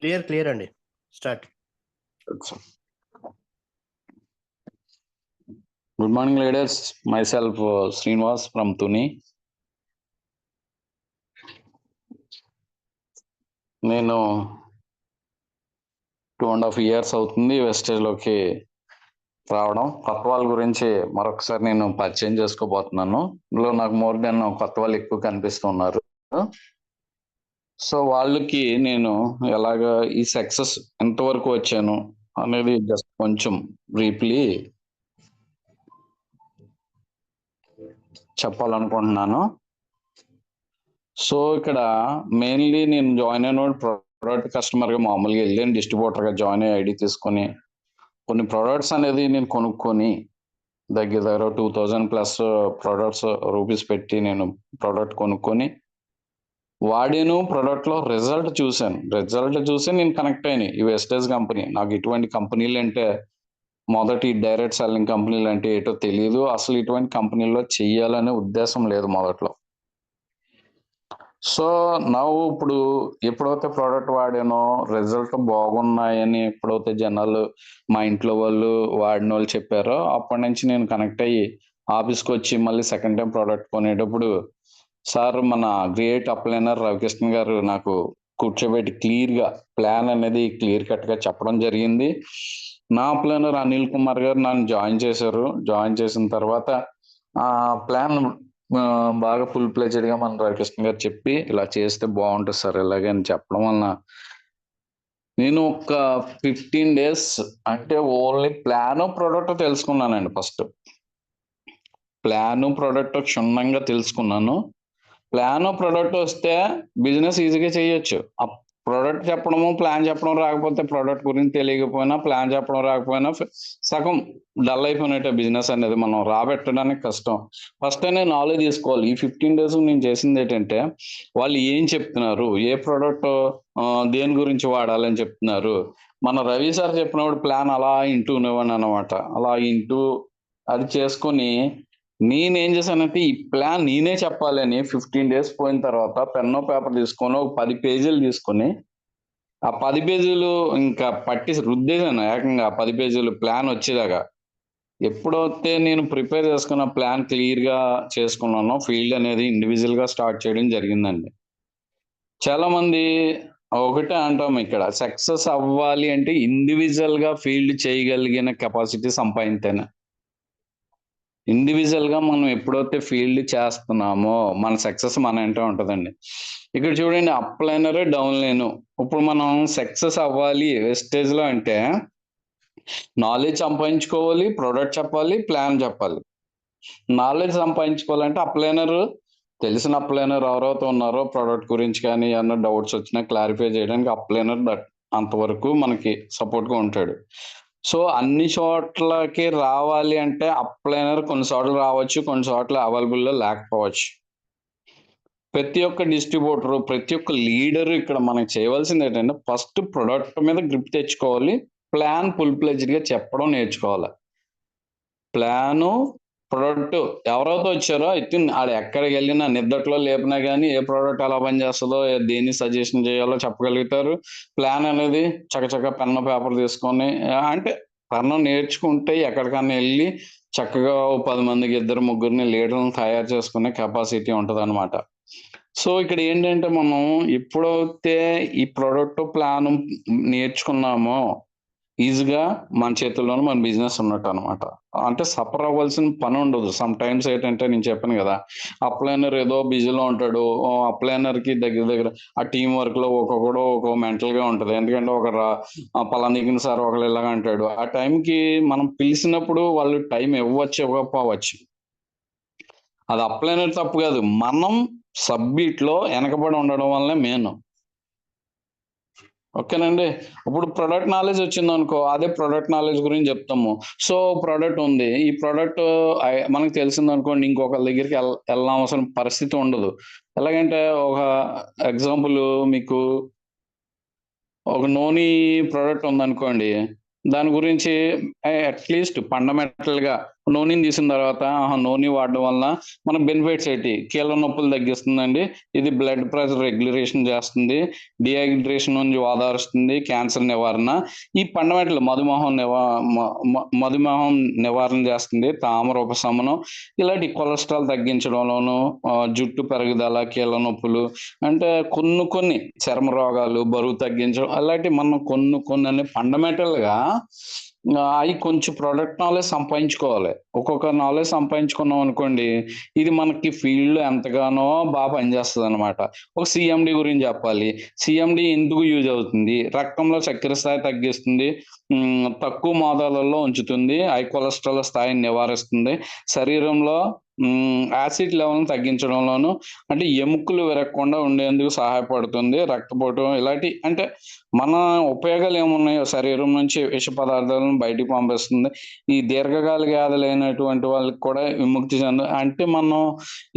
Clear అండి. Start. Good morning, ladies. Myself, Srinivas from Tuni. నేను 2.5 years అవుతుంది వెస్టేజ్లోకి రావడం. కొత్త వాళ్ళ గురించి మరొకసారి నేను పరిచయం చేసుకోబోతున్నాను. ఇందులో నాకు మోర్ దెన్ కొత్త వాళ్ళు ఎక్కువ కనిపిస్తున్నారు. సో వాళ్ళకి నేను ఎలాగ ఈ సక్సెస్ ఎంతవరకు వచ్చాను అనేది జస్ట్ కొంచెం బ్రీఫ్లీ చెప్పాలనుకుంటున్నాను. సో ఇక్కడ మెయిన్లీ నేను జాయిన్ అయిన ప్రోడక్ట్ కస్టమర్గా మామూలుగా వెళ్ళాను, డిస్ట్రిబ్యూటర్గా జాయిన్ అయ్యి ఐడి తీసుకొని కొన్ని ప్రోడక్ట్స్ అనేది నేను కొనుక్కొని దగ్గర 2000+ ప్రోడక్ట్స్ రూపీస్ పెట్టి నేను ప్రోడక్ట్ కొనుక్కొని వాడాను. ప్రోడక్ట్లో రిజల్ట్ చూసి నేను కనెక్ట్ అయ్యాను. ఈ వెస్టేజ్ కంపెనీ, నాకు ఇటువంటి కంపెనీలు అంటే మొదటి డైరెక్ట్ సెల్లింగ్ కంపెనీలు అంటే ఏటో తెలియదు. అసలు ఇటువంటి కంపెనీల్లో చెయ్యాలనే ఉద్దేశం లేదు మొదట్లో. సో ఇప్పుడు ఎప్పుడైతే ప్రోడక్ట్ వాడానో రిజల్ట్ బాగున్నాయని ఎప్పుడైతే జనాలు మా ఇంట్లో వాళ్ళు వాడిన వాళ్ళు చెప్పారో అప్పటి నుంచి నేను కనెక్ట్ అయ్యి ఆఫీస్కి వచ్చి మళ్ళీ సెకండ్ టైం ప్రోడక్ట్ కొనేటప్పుడు సార్ మన గ్రేట్ అప్లైనర్ రవికృష్ణ గారు నాకు కూర్చోబెట్టి క్లియర్గా ప్లాన్ అనేది క్లియర్ కట్గా చెప్పడం జరిగింది. నా అప్లైనర్ అనిల్ కుమార్ గారు నన్ను జాయిన్ చేశారు. జాయిన్ చేసిన తర్వాత ఆ ప్లాన్ బాగా ఫుల్ ప్లెజెడ్గా మన రవికృష్ణ గారు చెప్పి ఇలా చేస్తే బాగుంటుంది సార్ ఇలాగే అని చెప్పడం వలన నేను ఒక 15 days అంటే ఓన్లీ ప్లాన్ ప్రోడక్ట్ తెలుసుకున్నానండి. ఫస్ట్ ప్లాన్ ప్రోడక్ట్ క్షుణ్ణంగా తెలుసుకున్నాను. ప్లాన్ ప్రోడక్ట్ వస్తే బిజినెస్ ఈజీగా చేయొచ్చు. ప్రోడక్ట్ చెప్పడము ప్లాన్ చెప్పడం రాకపోతే, ప్రోడక్ట్ గురించి తెలియకపోయినా ప్లాన్ చెప్పడం రాకపోయినా సగం డల్ అయిపోయినట్టే బిజినెస్ అనేది. మనం రాబెట్టడానికి కష్టం. ఫస్ట్ నేను నాలెడ్జ్ తీసుకోవాలి. ఈ 15 days నేను చేసింది ఏంటంటే వాళ్ళు ఏం చెప్తున్నారు, ఏ ప్రోడక్ట్ దేని గురించి వాడాలని చెప్తున్నారు. మన రవి సార్ చెప్పినప్పుడు ప్లాన్ అలా ఇంటూనేవాడిని అనమాట. అలా ఇంటూ అది చేసుకొని నేనేం చేశానంటే ఈ ప్లాన్ నేనే చెప్పాలని 15 days పోయిన తర్వాత పెన్ను పేపర్ తీసుకొని ఒక 10 pages తీసుకొని ఆ 10 pages ఇంకా పట్టి రుద్దేశాను ఏకంగా 10 pages ప్లాన్ వచ్చేదాకా. ఎప్పుడైతే నేను ప్రిపేర్ చేసుకున్న ప్లాన్ క్లియర్గా చేసుకున్నానో ఫీల్డ్ అనేది ఇండివిజువల్గా స్టార్ట్ చేయడం జరిగిందండి. చాలా మంది ఒకటే అంటాం, ఇక్కడ సక్సెస్ అవ్వాలి అంటే ఇండివిజువల్గా ఫీల్డ్ చేయగలిగిన కెపాసిటీ సంపాదించాను. ఇండివిజువల్గా మనం ఎప్పుడైతే ఫీల్డ్ చేస్తున్నామో మన సక్సెస్ మన వెంట ఉంటుందండి. ఇక్కడ చూడండి, అప్ లైనర్ డౌన్ లైన్. ఇప్పుడు మనం సక్సెస్ అవ్వాలి వెస్టేజ్లో అంటే నాలెడ్జ్ సంపాదించుకోవాలి, ప్రోడక్ట్ చెప్పాలి, ప్లాన్ చెప్పాలి. నాలెడ్జ్ సంపాదించుకోవాలంటే అప్ లైనర్, తెలిసిన అప్ లైనర్ ఎవరైతే ఉన్నారో ప్రోడక్ట్ గురించి కానీ ఏమన్నా డౌట్స్ వచ్చినా క్లారిఫై చేయడానికి అప్ లైనర్ అంతవరకు మనకి సపోర్ట్గా ఉంటాడు. సో అన్ని చోట్లకి రావాలి అంటే అప్లైనర్ కొన్ని చోట్ల రావచ్చు, కొన్ని చోట్ల అవైలబుల్లో లేకపోవచ్చు. ప్రతి ఒక్క డిస్ట్రిబ్యూటర్, ప్రతి ఒక్క లీడర్ ఇక్కడ మనకి చేయవలసింది ఏంటంటే ఫస్ట్ ప్రొడక్ట్ మీద గ్రిప్ తెచ్చుకోవాలి, ప్లాన్ ఫుల్ ప్లెజ్డ్గా చెప్పడం నేర్చుకోవాలి. ప్లాను ప్రోడక్ట్ ఎవరైతే వచ్చారో అయితే ఆడు ఎక్కడికి వెళ్ళినా నిద్దట్లో లేపినా కానీ ఏ ప్రోడక్ట్ ఎలా పనిచేస్తుందో, దేన్ని సజెషన్ చేయాలో చెప్పగలుగుతారు. ప్లాన్ అనేది చక్కచక్క పెన్ను పేపర్ తీసుకొని అంటే పెన్ను నేర్చుకుంటే ఎక్కడికన్నా వెళ్ళి చక్కగా 10 మందికి 2-3 లీడర్లను తయారు చేసుకునే కెపాసిటీ ఉంటుంది అనమాట. సో ఇక్కడ ఏంటంటే మనం ఎప్పుడైతే ఈ ప్రోడక్ట్ ప్లాన్ నేర్చుకున్నామో ఈజీగా మన చేతుల్లోనే మన బిజినెస్ ఉన్నట్టు అనమాట. అంటే సఫర్ అవ్వాల్సిన పని ఉండదు. సమ్ టైమ్స్ ఏంటంటే నేను చెప్పాను కదా, అప్లైనర్ ఏదో బిజీలో ఉంటాడు. అప్లైనర్కి దగ్గర ఆ టీం వర్క్లో ఒక్కొక్కడు ఒక్కొక్క మెంటల్గా ఉంటుంది. ఎందుకంటే పలానా సార్ ఒకళ్ళు ఇలాగ అంటాడు. ఆ టైంకి మనం పిలిచినప్పుడు వాళ్ళు టైం ఇవ్వకపోవచ్చు. అది అప్లైనర్ తప్పు కాదు, మనం సబ్మిట్లో వెనకబడి ఉండడం వల్లనే మెయిన్. ఓకేనండి. ఇప్పుడు ప్రొడక్ట్ నాలెడ్జ్ వచ్చింది అనుకో, అదే ప్రొడక్ట్ నాలెడ్జ్ గురించి చెప్తాము. సో ప్రోడక్ట్ ఉంది, ఈ ప్రోడక్ట్ మనకు తెలిసింది అనుకోండి, ఇంకొకరి దగ్గరికి వెళ్ళవలసిన పరిస్థితి ఉండదు. ఎలాగంటే ఒక ఎగ్జాంపుల్, మీకు ఒక నూనె ప్రోడక్ట్ ఉందనుకోండి, దాని గురించి అట్లీస్ట్ ఫండమెంటల్గా నూనెని తీసిన తర్వాత నూనె వాడడం వల్ల మన బెనిఫిట్స్ ఏంటి? కీళ్ళ నొప్పులు తగ్గిస్తుందండి. ఇది బ్లడ్ ప్రెషర్ రెగ్యులేషన్ చేస్తుంది, డిహైడ్రేషన్ నుంచి ఓదారుస్తుంది, క్యాన్సర్ నివారణ. ఈ ఫండమెంటల్ మధుమేహం నివారణ చేస్తుంది, తామర ఉపశమనం, ఇలాంటి కొలెస్ట్రాల్ తగ్గించడంలోను, జుట్టు పెరుగుదల, కీళ్ళ నొప్పులు, అంటే కొన్ని చర్మ రోగాలు, బరువు తగ్గించడం, అలాంటి మనం కొన్ని ఫండమెంటల్ గా అవి కొంచెం ప్రొడక్ట్ నాలెడ్జ్ సంపాదించుకోవాలి. ఒక్కొక్క నాలెడ్జ్ సంపాదించుకున్నాం అనుకోండి, ఇది మనకి ఫీల్డ్ లో ఎంతగానో బాగా పనిచేస్తుంది అనమాట. ఒక సిఎండి గురించి చెప్పాలి. సిఎండి ఎందుకు యూజ్ అవుతుంది? రక్తంలో చక్కెర స్థాయి తగ్గిస్తుంది, తక్కువ మోతాదుల్లో ఉంచుతుంది, హై కొలెస్ట్రాల్ స్థాయిని నివారిస్తుంది, శరీరంలో యాసిడ్ లెవెల్ని తగ్గించడంలోను, అంటే ఎముకలు విరగకుండా ఉండేందుకు సహాయపడుతుంది, రక్తపోటు, ఇలాంటి అంటే మన ఉపయోగాలు ఏమున్నాయో శరీరం నుంచి విష పదార్థాలను బయటికి పంపిస్తుంది. ఈ దీర్ఘకాల వ్యాధులు అయినటువంటి వాళ్ళకి కూడా విముక్తి అంటే మనం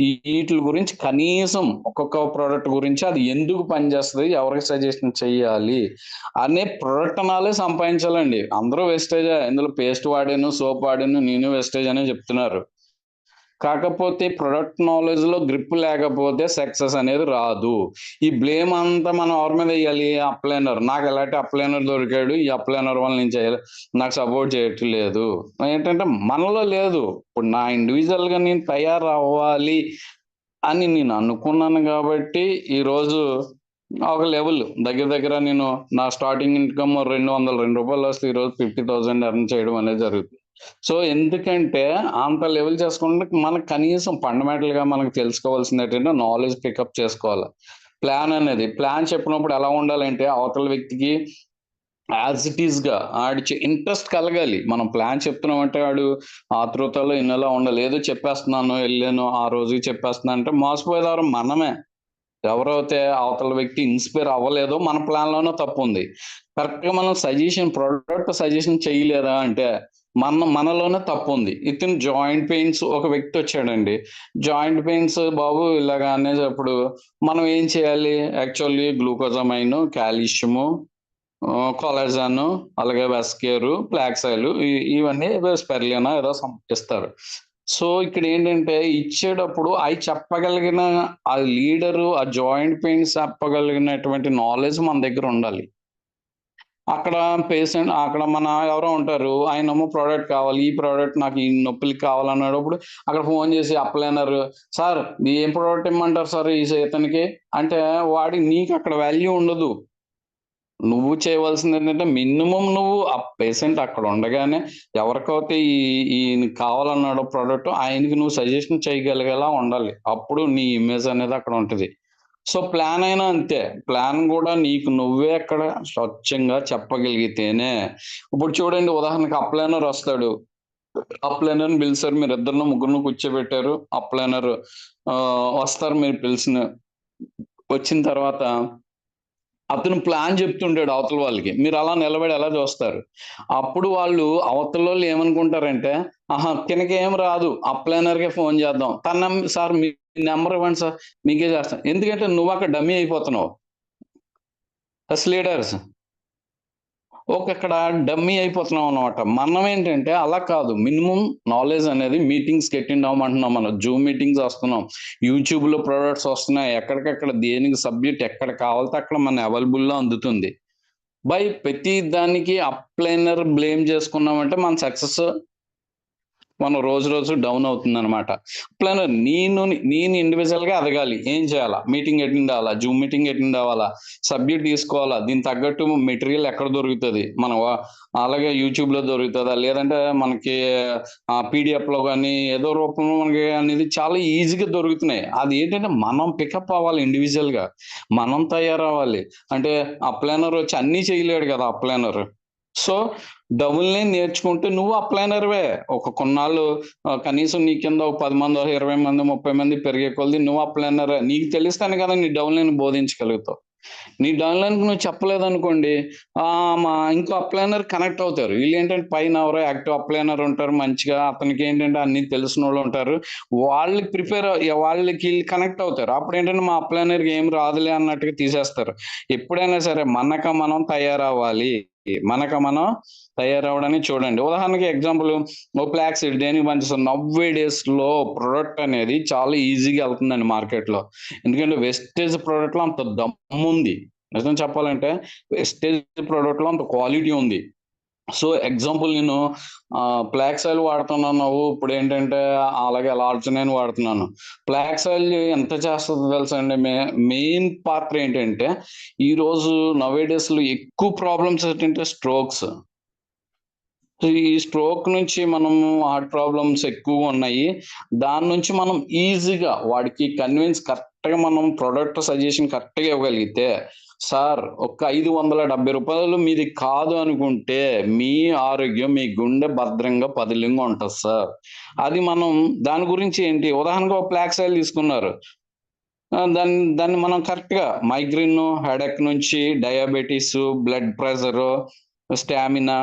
వీటి గురించి కనీసం ఒక్కొక్క ప్రోడక్ట్ గురించి అది ఎందుకు పనిచేస్తుంది, ఎవరికి సజెషన్ చెయ్యాలి అనే ప్రోడక్ట్ నాలెడ్జ్ సంపాదించాలండి. అందరూ వేస్టేజ్, ఇందులో పేస్ట్ వాడాను, సోప్ వాడాను, నేను వేస్టేజ్ అనే చెప్తున్నారు. కాకపోతే ప్రొడక్ట్ నాలెడ్జ్ లో గ్రిప్ లేకపోతే సక్సెస్ అనేది రాదు. ఈ బ్లేమ్ అంతా మనం ఎవరి మీద వేయాలి? అప్లైనర్. నాకు ఎలాంటి అప్లైనర్ దొరికాడు, ఈ అప్లైనర్ వల్ల నేను చేయాలి, నాకు సపోర్ట్ చేయట్లేదు. ఏంటంటే మనలో లేదు. ఇప్పుడు నా ఇండివిజువల్ గా నేను తయారవ్వాలి అని నేను అనుకున్నాను కాబట్టి ఈరోజు ఒక లెవెల్ దగ్గర నేను నా స్టార్టింగ్ ఇన్కమ్ $202 వస్తే ఈరోజు 50,000 ఎర్న్ చేయడం అనేది జరుగుతుంది. సో ఎందుకంటే అంత లెవెల్ చేసుకుంటే మనకు కనీసం ఫండమెంటల్ గా మనకు తెలుసుకోవాల్సింది ఏంటంటే నాలెడ్జ్ పికప్ చేసుకోవాలి. ప్లాన్ చెప్పినప్పుడు ఎలా ఉండాలంటే అవతల వ్యక్తికి యాజ్ ఇట్ ఈస్ గా ఆడి ఇంట్రెస్ట్ కలగాలి. మనం ప్లాన్ చెప్తున్నాం అంటే ఆడు ఆతృతలో ఇన్నలా ఉండాలి. ఏదో చెప్పేస్తున్నాను, వెళ్ళాను, ఆ రోజు చెప్పేస్తున్నా అంటే మోసపోయేదారు మనమే. ఎవరైతే అవతల వ్యక్తి ఇన్స్పైర్ అవ్వలేదో మన ప్లాన్ లోనే తప్పు ఉంది. కరెక్ట్ గా మనం ప్రోడక్ట్ సజెషన్ చేయలేదా అంటే మనలోనే తప్పు ఉంది. ఇతను జాయింట్ పెయిన్స్, ఒక వ్యక్తి వచ్చాడండి, జాయింట్ పెయిన్స్ బాబు ఇలాగా అనేటప్పుడు మనం ఏం చేయాలి? యాక్చువల్లీ గ్లూకోజమైన్, కాల్షియము, కొలాజన్, అలాగే వెస్కేరు, ఫ్లాక్సైల్, ఇవన్నీ స్పెర్లినా ఏదో ఇస్తారు. సో ఇక్కడ ఏంటంటే ఇచ్చేటప్పుడు అవి చెప్పగలిగిన ఆ లీడరు, ఆ జాయింట్ పెయిన్స్ చెప్పగలిగినటువంటి నాలెడ్జ్ మన దగ్గర ఉండాలి. అక్కడ పేషెంట్, అక్కడ మన ఎవరో ఉంటారు, ఆయనేమో ప్రోడక్ట్ కావాలి, ఈ ప్రోడక్ట్ నాకు ఈ నొప్పులకి కావాలన్నప్పుడు అక్కడ ఫోన్ చేసి అప్లైనర్, సార్ ఏం ప్రోడక్ట్ ఇమ్మంటారు సార్ ఈ ఇతనికి అంటే నీకు అక్కడ వాల్యూ ఉండదు. నువ్వు చేయవలసింది ఏంటంటే మినిమం నువ్వు ఆ పేషెంట్ అక్కడ ఉండగానే ఎవరికైతే ఈ కావాలన్నాడో ప్రోడక్ట్ ఆయనకి నువ్వు సజెషన్ చేయగలిగేలా ఉండాలి. అప్పుడు నీ ఇమేజ్ అనేది అక్కడ ఉంటుంది. సో ప్లాన్ అయినా అంతే. ప్లాన్ కూడా నీకు నువ్వే అక్కడ స్వచ్ఛంగా చెప్పగలిగితేనే. ఇప్పుడు చూడండి, ఉదాహరణకు అప్లైనర్ వస్తాడు, అప్లైనర్ పిలిచారు, మీరు ఇద్దరు ముగ్గురు కూర్చోబెట్టారు, అప్లైనర్ వస్తారు, మీరు వచ్చిన తర్వాత అతను ప్లాన్ చెప్తుంటాడు అవతల వాళ్ళకి, మీరు అలా నిలబడి ఎలా చూస్తారు? అప్పుడు వాళ్ళు అవతల వాళ్ళు ఏమనుకుంటారంటే, తినకి ఏం రాదు, అప్లైనర్కే ఫోన్ చేద్దాం, సార్ మీ నెంబర్ ఇవ్వండి సార్, మీకే చేస్తాం. ఎందుకంటే నువ్వు అక్కడ డమ్మీ అయిపోతున్నావు. లీడర్స్ అక్కడ డమ్మీ అయిపోతున్నాం అనమాట. మనం ఏంటంటే అలా కాదు, మినిమం నాలెడ్జ్ అనేది మీటింగ్స్కి అటెండ్ అవ్వమంటున్నాం. మనం జూమ్ మీటింగ్స్ వస్తున్నాం, యూట్యూబ్ లో ప్రొడక్ట్స్ వస్తున్నాయి, ఎక్కడికక్కడ దేనికి సబ్జెక్ట్ ఎక్కడ కావాలితే అక్కడ మన అవైలబుల్లో అందుతుంది. ప్రతి దానికి అప్లైనర్ బ్లేమ్ చేసుకున్నామంటే మన సక్సెస్ మనం రోజు డౌన్ అవుతుంది అనమాట. ప్లానర్ నేను ఇండివిజువల్ గా ఎదగాలి, ఏం చేయాలా? మీటింగ్ అటెండ్ అవ్వాలా, జూమ్ మీటింగ్ అటెండ్ అవ్వాలా, సబ్జెక్ట్ తీసుకోవాలా, దీనికి తగ్గట్టు మెటీరియల్ ఎక్కడ దొరుకుతుంది, మనం అలాగే యూట్యూబ్ లో దొరుకుతుందా, లేదంటే మనకి పీడిఎఫ్ లో కానీ ఏదో రూపంలో మనకి అనేది చాలా ఈజీగా దొరుకుతున్నాయి. అది ఏంటంటే మనం పికప్ అవ్వాలి, ఇండివిజువల్ గా మనం తయారవ్వాలి. అంటే అప్లైనర్ వచ్చి అన్ని చేయలేడు కదా అప్లైనర్. సో డబుల్ని నేర్చుకుంటే నువ్వు అప్లైనర్వే. కొన్నాళ్ళు కనీసం నీ కింద 10 మంది, 20 మంది, 30 మంది పెరిగే కొలది నువ్వు అప్లైనర్. నీకు తెలిస్తేనే కదా నీ డౌన్లైన్ బోధించగలుగుతావు. నీ డౌన్లైన్ నువ్వు చెప్పలేదనుకోండి, ఇంకో అప్లైనర్ కనెక్ట్ అవుతారు. వీళ్ళు ఏంటంటే పైన ఎవరో యాక్టివ్ అప్లైనర్ ఉంటారు, మంచిగా అతనికి ఏంటంటే అన్ని తెలిసిన వాళ్ళు ఉంటారు, వాళ్ళకి కనెక్ట్ అవుతారు. అప్పుడు ఏంటంటే మా అప్లైనర్కి ఏం రాదులే అన్నట్టుగా తీసేస్తారు. ఎప్పుడైనా సరే మనం తయారవ్వాలి. మనం తయారవడానికి చూడండి. ఉదాహరణకి ఎగ్జాంపుల్ ఫ్లాక్సీడ్ దేనికి పనిచేస్తుంది? నవ్వే డేస్ లో ప్రొడక్ట్ అనేది చాలా ఈజీగా వెళ్తుందండి మార్కెట్ లో. ఎందుకంటే వెస్టేజ్ ప్రొడక్ట్ లో అంత దమ్ము ఉంది. నిజం చెప్పాలంటే వెస్టేజ్ ప్రొడక్ట్ లో అంత క్వాలిటీ ఉంది. సో ఎగ్జాంపుల్ నేను ఫ్లాక్స్ ఆయిల్ వాడుతున్నాను, ఇప్పుడు ఏంటంటే అలాగే లార్జినైన్ వాడుతున్నాను. ఫ్లాక్స్ ఆయిల్ ఎంత చేస్తుందో తెలుసా అండి? మెయిన్ పాత్ర ఏంటంటే ఈ రోజు నవేడేస్ లో ఎక్కువ ప్రాబ్లమ్స్ ఏంటంటే స్ట్రోక్స్. ఈ స్ట్రోక్ నుంచి మనం హార్ట్ ప్రాబ్లమ్స్ ఎక్కువగా ఉన్నాయి. దాని నుంచి మనం ఈజీగా వాడికి కన్విన్స్ కరెక్ట్‌గా మనం ప్రొడక్ట్ సజెషన్ కరెక్ట్‌గా ఇవ్వగలిగితే, సార్ ఒక్క రూ. 570 మీది కాదు అనుకుంటే, మీ ఆరోగ్యం, మీ గుండె భద్రంగా పదిలంగా ఉంటది సార్. అది మనం దాని గురించి ఏంటి ఉదాహరణకు ఒక ఫ్లాక్స్ ఆయిల్ తీసుకున్నారు. దాన్ని దాన్ని మనం కరెక్ట్‌గా మైగ్రేన్, హెడేక్ నుంచి diabetes, blood pressure, stamina,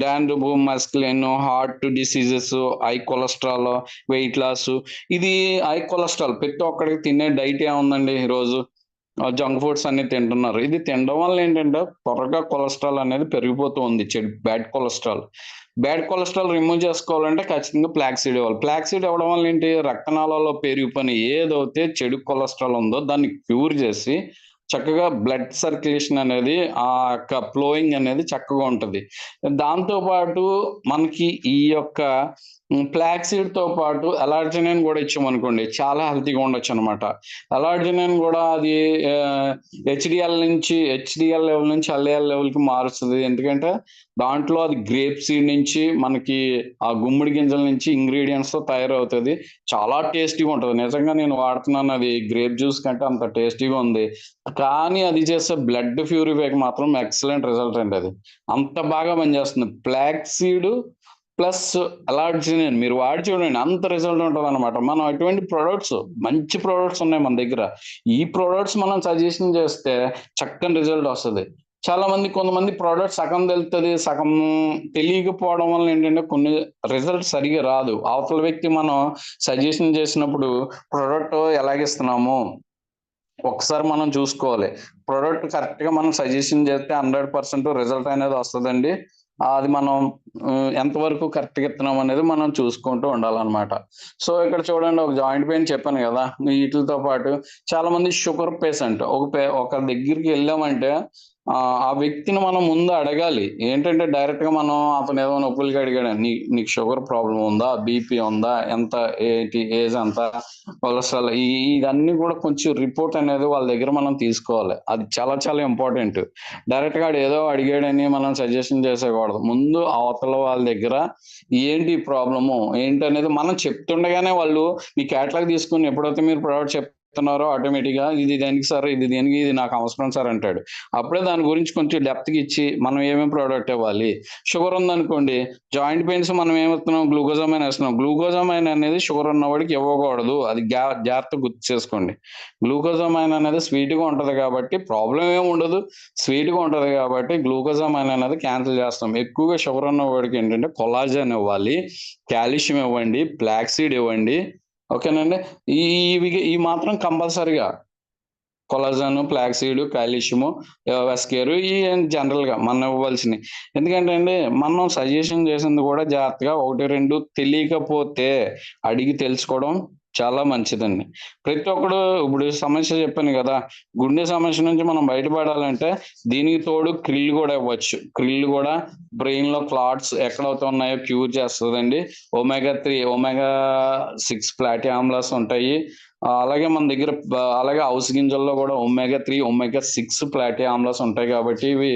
dandruff, masculine, heart diseases, high cholesterol, weight loss. ఇది హై కొలెస్ట్రాల్ ప్రతి ఒక్కడికి తినే డైట్ ఏముందండి ఈరోజు? జంక్ ఫుడ్స్ అన్ని తింటున్నారు. ఇది తినడం వల్ల ఏంటంటే త్వరగా కొలెస్ట్రాల్ అనేది పెరిగిపోతూ ఉంది. Bad cholesterol. Bad cholesterol remove చేసుకోవాలంటే ఖచ్చితంగా ఫ్లాక్సీడ్ ఇవ్వాలి. ఫ్లాక్సీడ్ ఇవ్వడం వల్ల ఏంటి? రక్తనాళాల్లో పెరిగిపోయిన ఏదైతే చెడు కొలెస్ట్రాల్ ఉందో దాన్ని క్యూర్ చేసి చక్కగా బ్లడ్ సర్క్యులేషన్ అనేది ఆ యొక్క ఫ్లోయింగ్ అనేది చక్కగా ఉంటది. దాంతో పాటు మనకి ఈ యొక్క ఫ్లాక్సీడ్ తో పాటు అలార్జినిన్ కూడా ఇచ్చామనుకోండి చాలా హెల్తీగా ఉండొచ్చనమాట. అలార్జినిన్ కూడా అది హెచ్‌డిఎల్ లెవెల్ నుంచి ఎల్‌డిఎల్ లెవెల్‌కి మారుస్తది. ఎందుకంటే దాంట్లో అది గ్రేప్ సీడ్ నుంచి మనకి ఆ గుమ్మడి గింజల నుంచి ఇంగ్రీడియెంట్స్‌తో తయారవుతది. చాలా టేస్టీగా ఉంటది. నిజంగా నేను వాడుతున్నాను, అది గ్రేప్ జ్యూస్ కంటే అంత టేస్టీగా ఉంది. కానీ అది చేసే బ్లడ్ ప్యూరిఫైకి మాత్రం ఎక్సలెంట్ రిజల్ట్ అండి అది. అంత బాగా పనిచేస్తుంది. ఫ్లాక్సీడ్ ప్లస్ అలార్జినిన్ మీరు వాడి చూడండి అంత రిజల్ట్ ఉంటదనమాట. మనం అటువంటి ప్రొడక్ట్స్ మంచి ప్రొడక్ట్స్ ఉన్నాయి మన దగ్గర. ఈ ప్రొడక్ట్స్ మనం సజెషన్ చేస్తే చక్కని రిజల్ట్ వస్తది. కొంతమంది ప్రొడక్ట్స్ సగం తెలుస్తది, సగం తెలియకపోవడం వల్ల ఏంటంటే కొన్ని రిజల్ట్ సరిగ్గా రాదు. అవతల వ్యక్తి మనం సజెషన్ చేసినప్పుడు ప్రొడక్ట్ ఎలాగిస్తున్నాము ఒకసారి మనం చూసుకోవాలి. ప్రొడక్ట్ కరెక్ట్‌గా మనం సజెషన్ చేస్తే 100% రిజల్ట్ అనేది వస్తదండి. అది మనం ఎంతవరకు కరెక్ట్‌గా ఇస్తున్నాం అనేది మనం చూసుకుంటూ ఉండాలనమాట. సో ఇక్కడ చూడండి ఒక జాయింట్ పెయిన్ చెప్పాను గదా! వీటిలతో పాటు చాలా మంది షుగర్ పేషెంట్ ఒక దగ్గరికి వెళ్ళామంటే ఆ వ్యక్తిని మనం ముందు అడగాలి. ఏంటంటే డైరెక్ట్‌గా మనం అతను ఏదో నొప్పులకి అడిగాడు. నీకు షుగర్ ప్రాబ్లమ్ ఉందా? బీపీ ఉందా? ఎంత ఏంటి ఏజ్ ఎంత? కొలెస్ట్రాల్ ఇవన్నీ కూడా కొంచెం రిపోర్ట్ అనేది వాళ్ళ దగ్గర మనం తీసుకోవాలి. అది చాలా చాలా ఇంపార్టెంట్. డైరెక్ట్‌గా ఆడు ఏదో అడిగాడని మనం సజెషన్ చేసేయకూడదు. ముందు అవతల వాళ్ళ దగ్గర ఏంటి ప్రాబ్లము? ఏంటనేది మనం చెప్తుండగానే వాళ్ళు మీ క్యాటలాగ్ తీసుకొని ఎప్పుడైతే మీరు ప్రొడక్ట్ చెప్తున్నారో ఆటోమేటిక్‌గా ఇది దేనికి సార్? ఇది దేనికి? ఇది నాకు అవసరం సార్ అంటాడు. అప్పుడే దాని గురించి కొంచెం డెప్త్‌గా ఇచ్చి మనం ఏమేం ప్రొడక్ట్ ఇవ్వాలి. షుగర్ ఉందనుకోండి, జాయింట్ పెయిన్స్ మనం ఏమిస్తున్నాం? గ్లూకోజామైన్ ఏస్తున్నాం. గ్లూకోజామైన్ అనేది షుగర్ ఉన్నవాడికి ఇవ్వకూడదు. అది జాగ్రత్తగా గుర్తు చేసుకోండి. గ్లూకోజామైన్ అనేది స్వీట్‌గా ఉంటది కాబట్టి ప్రాబ్లమ్ ఏమి ఉండదు. స్వీట్‌గా ఉంటది కాబట్టి గ్లూకోజామైన్ అనేది క్యాన్సిల్ చేస్తాం. ఎక్కువగా షుగర్ ఉన్నవాడికి ఏంటంటే కొల్లాజెన్ ఇవ్వాలి, కాల్షియం ఇవ్వండి, ఫ్లాక్సీడ్ ఇవ్వండి. ఓకేనండి. ఇవి మాత్రం కంపల్సరీగా కొల్లాజెన్, ఫ్లాక్సీడ్, కాల్షియము, వెస్కేర్ జనరల్‌గా మనం ఇవ్వాల్సినయి. ఎందుకంటే అండి మనం సజెషన్ చేసింది కూడా జాగ్రత్తగా 1, 2 తెలియకపోతే అడిగి తెలుసుకోవడం చాలా మంచిదండి. ప్రతి ఒక్కడు ఇప్పుడు సమస్య చెప్పాను గదా! గుండె సమస్య నుంచి మనం బయటపడాలంటే దీనికి తోడు క్రిల్ కూడా ఇవ్వచ్చు. క్రిల్ కూడా బ్రెయిన్‌లో క్లాట్స్ ఎక్కడైతే ఉన్నాయో క్యూర్ చేస్తదండి. ఒమేగా 6 ఫ్యాటీ ఆమ్లాస్ ఉంటాయి. అలాగే మన దగ్గర అలాగే అవిసె గింజల్లో కూడా ఒమేగా 3, ఒమేగా 6 ఫ్యాటీ ఆమ్లాస్ ఉంటాయి కాబట్టి ఇవి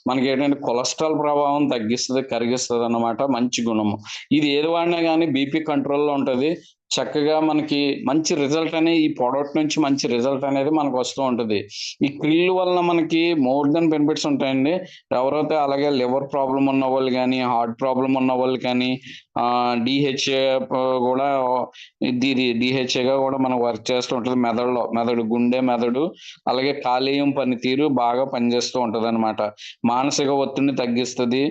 మనకేంటంటే కొలెస్ట్రాల్ ప్రభావం తగ్గిస్తది, కరిగిస్తదన్నమాట. మంచి గుణము. ఇది ఏది వాడినా గానీ బీపీ కంట్రోల్‌లో ఉంటది. చక్కగా మనకి మంచి రిజల్ట్ ఈ ప్రొడక్ట్ నుంచి మంచి రిజల్ట్ అనేది మనకు వస్తూ ఉంటది. ఈ క్రిల్ వలన మనకి మోర్ దెన్ బెనిఫిట్స్ ఉంటాయండి. ఎవరైతే అలాగే లివర్ ప్రాబ్లమ్ ఉన్నవాళ్ళు గానీ, హార్ట్ ప్రాబ్లమ్ ఉన్నవాళ్ళు కానీ, డీహెచ్ఏ కూడా డీహెచ్ఏగా కూడా మనకు వర్క్ చేస్తూ ఉంటది మెదడు, గుండె, మెదడు అలాగే కాలేయం పనితీరు బాగా పనిచేస్తూ ఉంటదన్నమాట. మానసిక ఒత్తిడిని తగ్గిస్తది.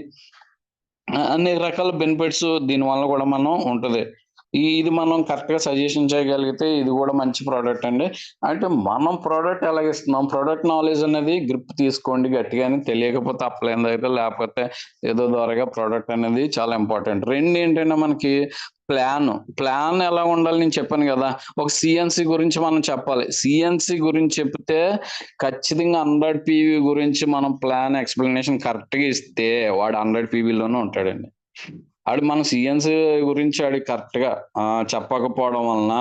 అన్ని రకాల బెనిఫిట్స్ దీని వల్ల కూడా మనం ఉంటది. ఇది మనం కరెక్ట్ గా సజెషన్ చేయగలిగితే ఇది కూడా మంచి ప్రోడక్ట్ అండి. అంటే మనం ప్రోడక్ట్ ఎలాగిస్తున్నాం, ప్రోడక్ట్ నాలెడ్జ్ అనేది గ్రిప్ తీసుకోండి గట్టిగాని, తెలియకపోతే అప్లైన్ అయితే, లేకపోతే ఏదో ద్వారాగా ప్రోడక్ట్ అనేది చాలా ఇంపార్టెంట్. రెండు ఏంటంటే మనకి ప్లాన్ ఎలా ఉండాలి నేను చెప్పాను కదా. ఒక సిఎన్సి గురించి మనం చెప్పాలి. సిఎన్సి గురించి చెప్తే ఖచ్చితంగా 100 పీవీ గురించి మనం ప్లాన్ ఎక్స్ప్లెనేషన్ కరెక్ట్ గా ఇస్తే వాడు 100 పీవీలోనే ఉంటాడండి. ఆడు మన సిఎన్సి గురించి ఆడికి కరెక్ట్ గా చెప్పకపోవడం వలన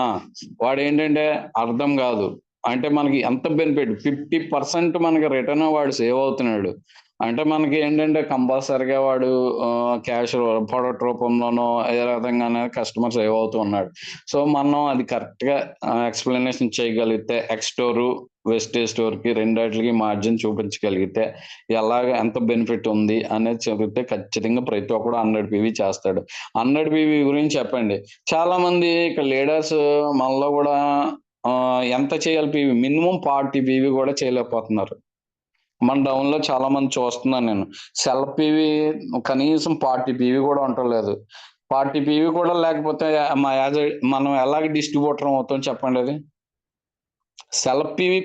వాడు ఏంటంటే అర్థం కాదు. అంటే మనకి ఎంత బెనిఫిట్ 50% మనకి రిటర్న్ వాడు సేవ్ అవుతున్నాడు. అంటే మనకి ఏంటంటే కంపల్సరిగా వాడు క్యాష్ ప్రొడక్ట్ రూపంలోనో ఏ విధంగానే కస్టమర్ సేవ్ అవుతూ ఉన్నాడు. సో మనం అది కరెక్ట్ గా ఎక్స్ప్లెనేషన్ చేయగలిగితే ఎక్స్టోర్ వెస్టేజ్ స్టోర్ కి రెండిటికి మార్జిన్ చూపించగలిగితే ఎలాగ ఎంత బెనిఫిట్ ఉంది అనేది చదివితే ఖచ్చితంగా ప్రతి ఒక్కడు 100 పీవీ చేస్తాడు. 100 పీవీ గురించి చెప్పండి. చాలా మంది ఇక్కడ లీడర్స్ మనలో కూడా ఎంత చేయాలి పీవీ, మినిమం 40 పీవీ కూడా చేయలేకపోతున్నారు. మన డౌన్ లో చాలా మంది చూస్తున్నాను నేను. సెల్ఫ్ పీవీ కనీసం 40 పీవీ కూడా ఉండలేదు. 40 పీవీ కూడా లేకపోతే మనం ఎలాగ డిస్ట్రిబ్యూటర్ అవుతాం చెప్పండి. అది సెల్ఫ్ పీవీ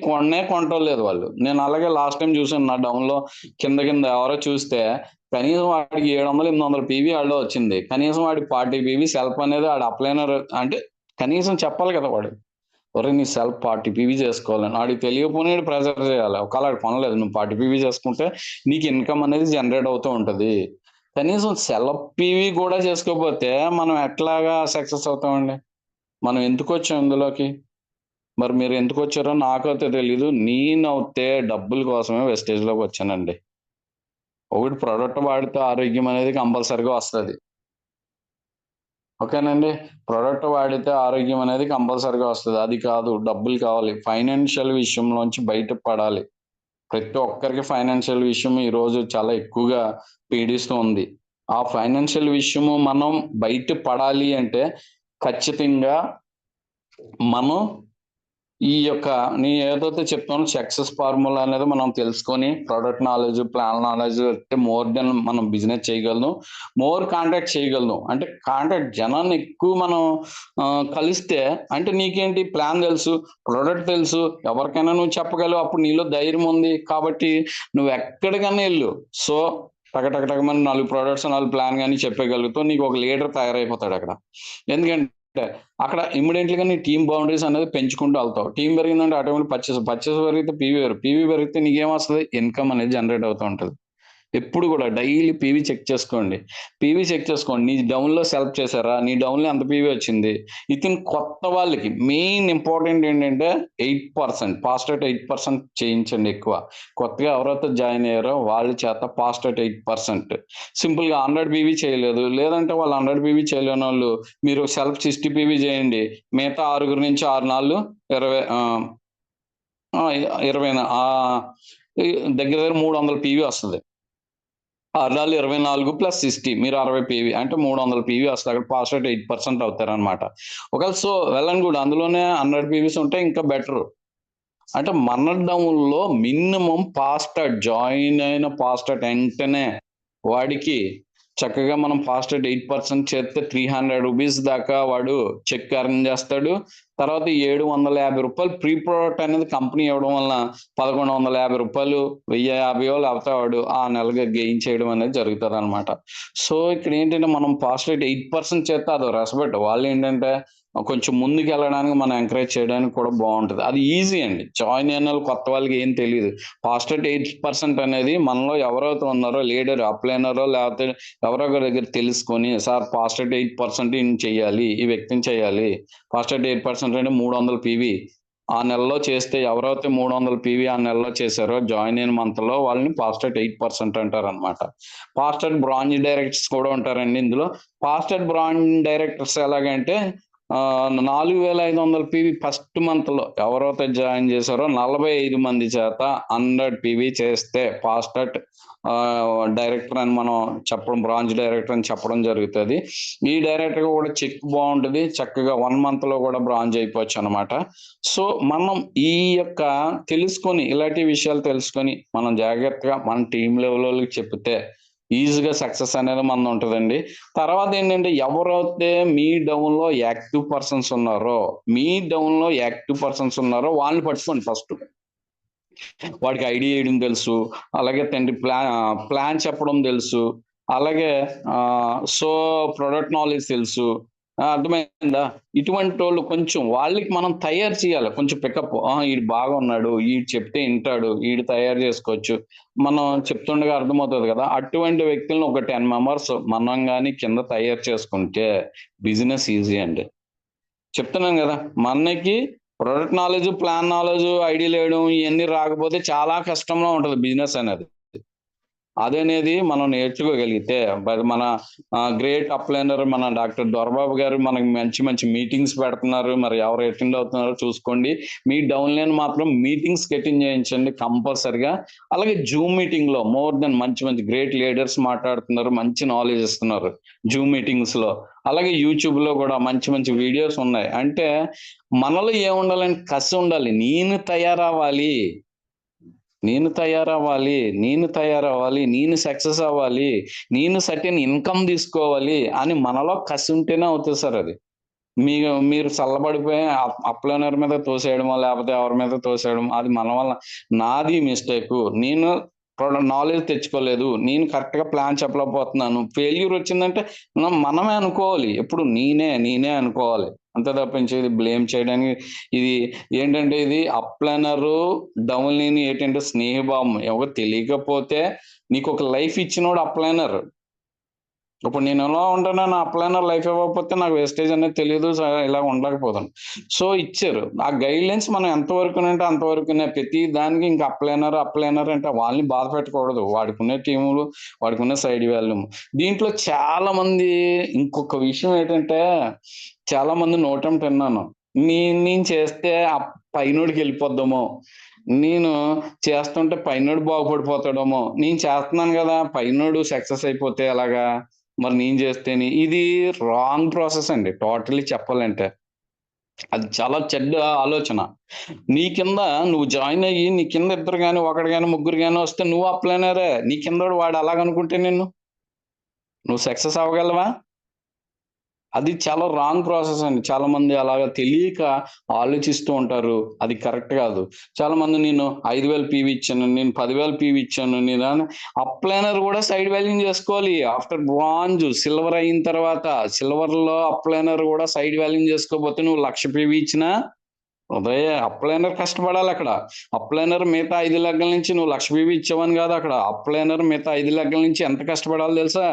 కొంటలేదు వాళ్ళు. నేను అలాగే లాస్ట్ టైం చూసాను నా డౌన్ లో కింద ఎవరో చూస్తే కనీసం వాడికి 700-800 పీవీ ఆడలో వచ్చింది. కనీసం వాడికి 40 పీవీ సెల్ఫ్ అనేది ఆడు అప్లైనర్ అంటే కనీసం చెప్పాలి కదా వాడు. ఒరే నీ సెల్ఫ్ 40 పీవీ చేసుకోవాలని ఆడికి తెలియకపోయినా ప్రెజర్ చేయాలి. ఒకవేళ ఆడు కొనలేదు, నువ్వు 40 పీవీ చేసుకుంటే నీకు ఇన్కమ్ అనేది జనరేట్ అవుతూ ఉంటది. కనీసం సెల్ఫ్ పీవీ కూడా చేసుకోకపోతే మనం ఎట్లాగా సక్సెస్ అవుతామండి? మనం ఎందుకు వచ్చాం ఇందులోకి? మరి మీరు ఎందుకు వచ్చారో నాకైతే తెలీదు. నేనైతే డబ్బుల కోసమే వెస్టేజ్ లోకి వచ్చానండి. ఒకటి ప్రోడక్ట్ వాడితే ఆరోగ్యం అనేది కంపల్సరిగా వస్తుంది. ఓకేనండి. ప్రోడక్ట్ వాడితే ఆరోగ్యం అనేది కంపల్సరిగా వస్తుంది. అది కాదు, డబ్బులు కావాలి. ఫైనాన్షియల్ విషయంలోంచి బయటపడాలి. ప్రతి ఒక్కరికి ఫైనాన్షియల్ విషయం ఈ రోజు చాలా ఎక్కువగా పీడిస్తూ ఉంది. ఆ ఫైనాన్షియల్ విషయము మనం బయట పడాలి అంటే ఖచ్చితంగా మనం ఈ యొక్క నీ ఏదైతే చెప్తానో సక్సెస్ ఫార్ములా అనేది మనం తెలుసుకొని product knowledge, plan knowledge more than మనం బిజినెస్ చేయగలను, మోర్ కాంటాక్ట్ చేయగలను. అంటే కాంటాక్ట్ జనాన్ని ఎక్కువ మనం కలిస్తే అంటే నీకేంటి ప్లాన్ తెలుసు, ప్రోడక్ట్ తెలుసు, ఎవరికైనా నువ్వు చెప్పగలవు. అప్పుడు నీలో ధైర్యం ఉంది కాబట్టి నువ్వు ఎక్కడికైనా వెళ్ళు. సో టకటకటకమని 4 ప్రోడక్ట్స్ 4 ప్లాన్ కానీ చెప్పగలుగుతావు. నీకు ఒక లీడర్ తయారైపోతాడు అక్కడ. ఎందుకంటే అక్కడ ఇమ్మీడియట్లీగా నీ టీమ్ బౌండరీస్ అనేది పెంచుకుంటూ వెళ్తావు. టీం పెరిగిందంటే ఆటోమేటిక్ పర్చేస్ పెరిగితే పీవీ పెరిగితే నీకేమొస్తుంది, ఇన్కమ్ అనేది జనరేట్ అవుతూ ఉంటుంది. ఎప్పుడు కూడా డైలీ పీవీ చెక్ చేసుకోండి. నీ డౌన్ లో సెల్ఫ్ చేశారా, నీ డౌన్ లో ఎంత పీవీ వచ్చింది. ఇతను కొత్త వాళ్ళకి మెయిన్ ఇంపార్టెంట్ ఏంటంటే 8% పాస్ట్ అట్ 8% చేయించండి. ఎక్కువ కొత్తగా ఎవరైతే జాయిన్ అయ్యారో వాళ్ళ చేత పాస్ట్ అట్ 8%. సింపుల్ గా 100 పీవీ చేయలేదు, లేదంటే వాళ్ళు 100 పీవీ చేయలేని వాళ్ళు మీరు సెల్ఫ్ 60 పీవీ చేయండి. మిగతా 6 నుంచి 6 నాళ్ళు 20 దగ్గర 300 పీవీ వస్తుంది. 24 ప్లస్ 60 మీరు 60 పీవీ అంటే 300 పీవీ వస్తుంది. అక్కడ పాస్ రేట్ 8% అవుతారనమాట. ఒకవేళ సో వెల్ అండ్ గుడ్, అందులోనే 100 పీవీస్ ఉంటే ఇంకా బెటర్. అంటే మన డౌన్ లో మినిమం జాయిన్ అయిన వెంటనే వాడికి చక్కగా మనం ఫాస్ట్ 8% చేస్తే 300 రూపీస్ దాకా వాడు చెక్ ఎర్న్ చేస్తాడు. తర్వాత 750 రూపాయలు ప్రీ ప్రోడక్ట్ అనేది కంపెనీ ఇవ్వడం వలన 1150 రూపాయలు 1050 లేకపోతే వాడు ఆ నెలగా గెయిన్ చేయడం అనేది జరుగుతుంది అనమాట. సో ఇక్కడ ఏంటంటే మనం ఫాస్ట్ 8% చేస్తే అదో రెస్పెక్ట్. వాళ్ళు ఏంటంటే కొంచెం ముందుకు వెళ్ళడానికి మనం ఎంకరేజ్ చేయడానికి కూడా బాగుంటుంది. అది ఈజీ అండి. జాయిన్ అయిన వాళ్ళు కొత్త వాళ్ళకి ఏం తెలియదు. ఫాస్ట్ 8% అనేది మనలో ఎవరైతే ఉన్నారో లీడర్, అప్లైనరో లేకపోతే ఎవరో ఒకరి దగ్గర తెలుసుకొని సార్ ఫాస్ట్ 8% చేయాలి, ఈ వ్యక్తిని చేయాలి. ఫాస్ట్ 8% అంటే 300 పీవీ ఆ నెలలో చేస్తే ఎవరైతే 300 పీవీ ఆ నెలలో చేశారో జాయిన్ అయిన మంత్ లో వాళ్ళని ఫాస్ట్ 8% అంటారు అనమాట. ఫాస్ట్ బ్రాంజ్ డైరెక్టర్స్ కూడా ఉంటారండి ఇందులో. ఫాస్ట్ బ్రాంజ్ డైరెక్టర్స్ ఎలాగంటే 4500 పీవీ ఫస్ట్ మంత్ లో ఎవరైతే జాయిన్ చేశారో 45 మంది చేత 100 పీవీ చేస్తే ఫాస్ట్ డైరెక్టర్ అని మనం చెప్పడం, బ్రాంచ్ డైరెక్టర్ అని చెప్పడం జరుగుతుంది. ఈ డైరెక్టర్ కూడా చెక్ బాగుంటుంది. చక్కగా 1 మంత్ లో కూడా బ్రాంచ్ అయిపోవచ్చు అనమాట. సో మనం ఈ యొక్క తెలుసుకొని ఇలాంటి విషయాలు తెలుసుకొని మనం జాగ్రత్తగా మన టీం లెవెల్ వాళ్ళకి చెప్తే ఈజీగా సక్సెస్ అనేది మనది ఉంటుందండి. తర్వాత ఏంటంటే ఎవరైతే మీ డౌన్లో యాక్టివ్ పర్సన్స్ ఉన్నారో వాళ్ళని పట్టుకోండి ఫస్ట్. వాడికి ఐడియా వేయడం తెలుసు, అలాగే తండ్రి ప్లాన్ చెప్పడం తెలుసు, అలాగే సో ప్రొడక్ట్ నాలెడ్జ్ తెలుసు. అర్థమైందా? ఇటువంటి వాళ్ళు కొంచెం వాళ్ళకి మనం తయారు చేయాలి. కొంచెం పికప్ ఈడు బాగా ఉన్నాడు, ఈడు చెప్తే వింటాడు, ఈడు తయారు చేసుకోవచ్చు. మనం చెప్తుండగా అర్థమవుతుంది కదా. అటువంటి వ్యక్తులను ఒక 10 మెంబర్స్ మనం కానీ కింద తయారు చేసుకుంటే బిజినెస్ ఈజీ అండి. చెప్తున్నాను కదా, మనకి product knowledge, plan knowledge, idea వేయడం ఇవన్నీ రాకపోతే చాలా కష్టంగా ఉంటుంది బిజినెస్ అనేది. అదనేది మనం నేర్చుకోగలిగితే మన గ్రేట్ అప్లైనర్ మన డాక్టర్ దొరబాబు గారు మనకి మంచి మంచి మీటింగ్స్ పెడుతున్నారు. మరి ఎవరు అటెండ్ అవుతున్నారో చూసుకోండి. మీ డౌన్లైన్ మాత్రం మీటింగ్స్ అటెండ్ చేయించండి కంపల్సరిగా. అలాగే జూమ్ మీటింగ్ లో మోర్ దెన్ మంచి మంచి గ్రేట్ లీడర్స్ మాట్లాడుతున్నారు, మంచి నాలెడ్జ్ ఇస్తున్నారు జూమ్ మీటింగ్స్ లో. అలాగే యూట్యూబ్ లో కూడా మంచి మంచి వీడియోస్ ఉన్నాయి. అంటే మనలో ఏముండాలని కసి ఉండాలి. నేను తయారవ్వాలి, నేను సక్సెస్ అవ్వాలి, నేను సర్టెన్ ఇన్కమ్ తీసుకోవాలి అని మనలో కసి ఉంటేనే అవుతుంది సార్ అది. మీరు చల్లబడిపోయి అప్లైనర్ మీద తోసేయడమో లేకపోతే ఎవరి మీద తోసేయడం అది మన వల్ల. నాది మిస్టేక్, నేను నాలెడ్జ్ తెచ్చుకోలేదు, నేను కరెక్ట్ గా ప్లాన్ చెప్పలేకపోతున్నాను, ఫెయిల్యూర్ వచ్చిందంటే మనమే అనుకోవాలి. ఎప్పుడు నేనే అనుకోవాలి. అంతే తప్పించి ఇది బ్లేమ్ చేయడానికి ఇది ఏంటంటే ఇది అప్లైనర్ డౌన్ లేని ఏంటంటే స్నేహభావం. ఎవరు తెలియకపోతే నీకు ఒక లైఫ్ ఇచ్చినోడు అప్లైనర్. ఇప్పుడు నేను ఎలా ఉంటానో నా అప్లైనర్ లైఫ్ ఇవ్వకపోతే నాకు వేస్టేజ్ అనేది తెలియదు, ఇలా ఉండలేకపోతాను. సో ఇచ్చారు ఆ గైడ్ లైన్స్, మనం ఎంతవరకు అంటే అంతవరకునే. ప్రతి దానికి ఇంకా అప్లైనర్ అంటే వాళ్ళని బాధ పెట్టకూడదు. వాడుకునే టీములు, వాడుకునే సైడ్ వాల్యూమ్. దీంట్లో చాలా మంది ఇంకొక విషయం ఏంటంటే చాలా మంది నోటం విన్నాను, నేను చేస్తే ఆ పైనోడికి వెళ్ళిపోద్దామో, నేను చేస్తుంటే పైనోడు బాగుపడిపోతాడేమో, నేను చేస్తున్నాను కదా పైనోడు సక్సెస్ అయిపోతే ఎలాగా, మరి నేను చేస్తేని. ఇది రాంగ్ ప్రాసెస్ అండి టోటలీ చెప్పాలంటే. అది చాలా చెడ్డ ఆలోచన. నీ కింద నువ్వు జాయిన్ అయ్యి నీ కింద ఇద్దరు కానీ ఒకడు కానీ ముగ్గురు కానీ వస్తే నువ్వు అప్లైనరే. నీ కింద వాడు అలాగనుకుంటే నువ్వు సక్సెస్ అవ్వగలవా? అది చాలా రాంగ్ ప్రాసెస్ అండి. చాలా మంది అలాగా తెలియక ఆలోచిస్తూ ఉంటారు. అది కరెక్ట్ కాదు. చాలా మంది నేను 5,000 పీవీ ఇచ్చాను, నేను 10,000 పీవీ ఇచ్చాను, నేను అప్లైనర్ కూడా సైడ్ వాల్యూమ్ చేసుకోవాలి. ఆఫ్టర్ బ్రాంజ్ సిల్వర్ అయిన తర్వాత సిల్వర్ లో అప్లైనర్ కూడా సైడ్ వాల్యూమ్ చేసుకోకపోతే నువ్వు 1,00,000 పీవీ ఇచ్చినా అప్లైనర్ కష్టపడాలి అక్కడ. అప్లైనర్ మిగతా 5 లెక్కల నుంచి నువ్వు 1,00,000 పీవీ ఇచ్చావని కాదు అక్కడ. అప్లైనర్ మిగతా 5 లెక్కల నుంచి ఎంత కష్టపడాలో తెలుసా?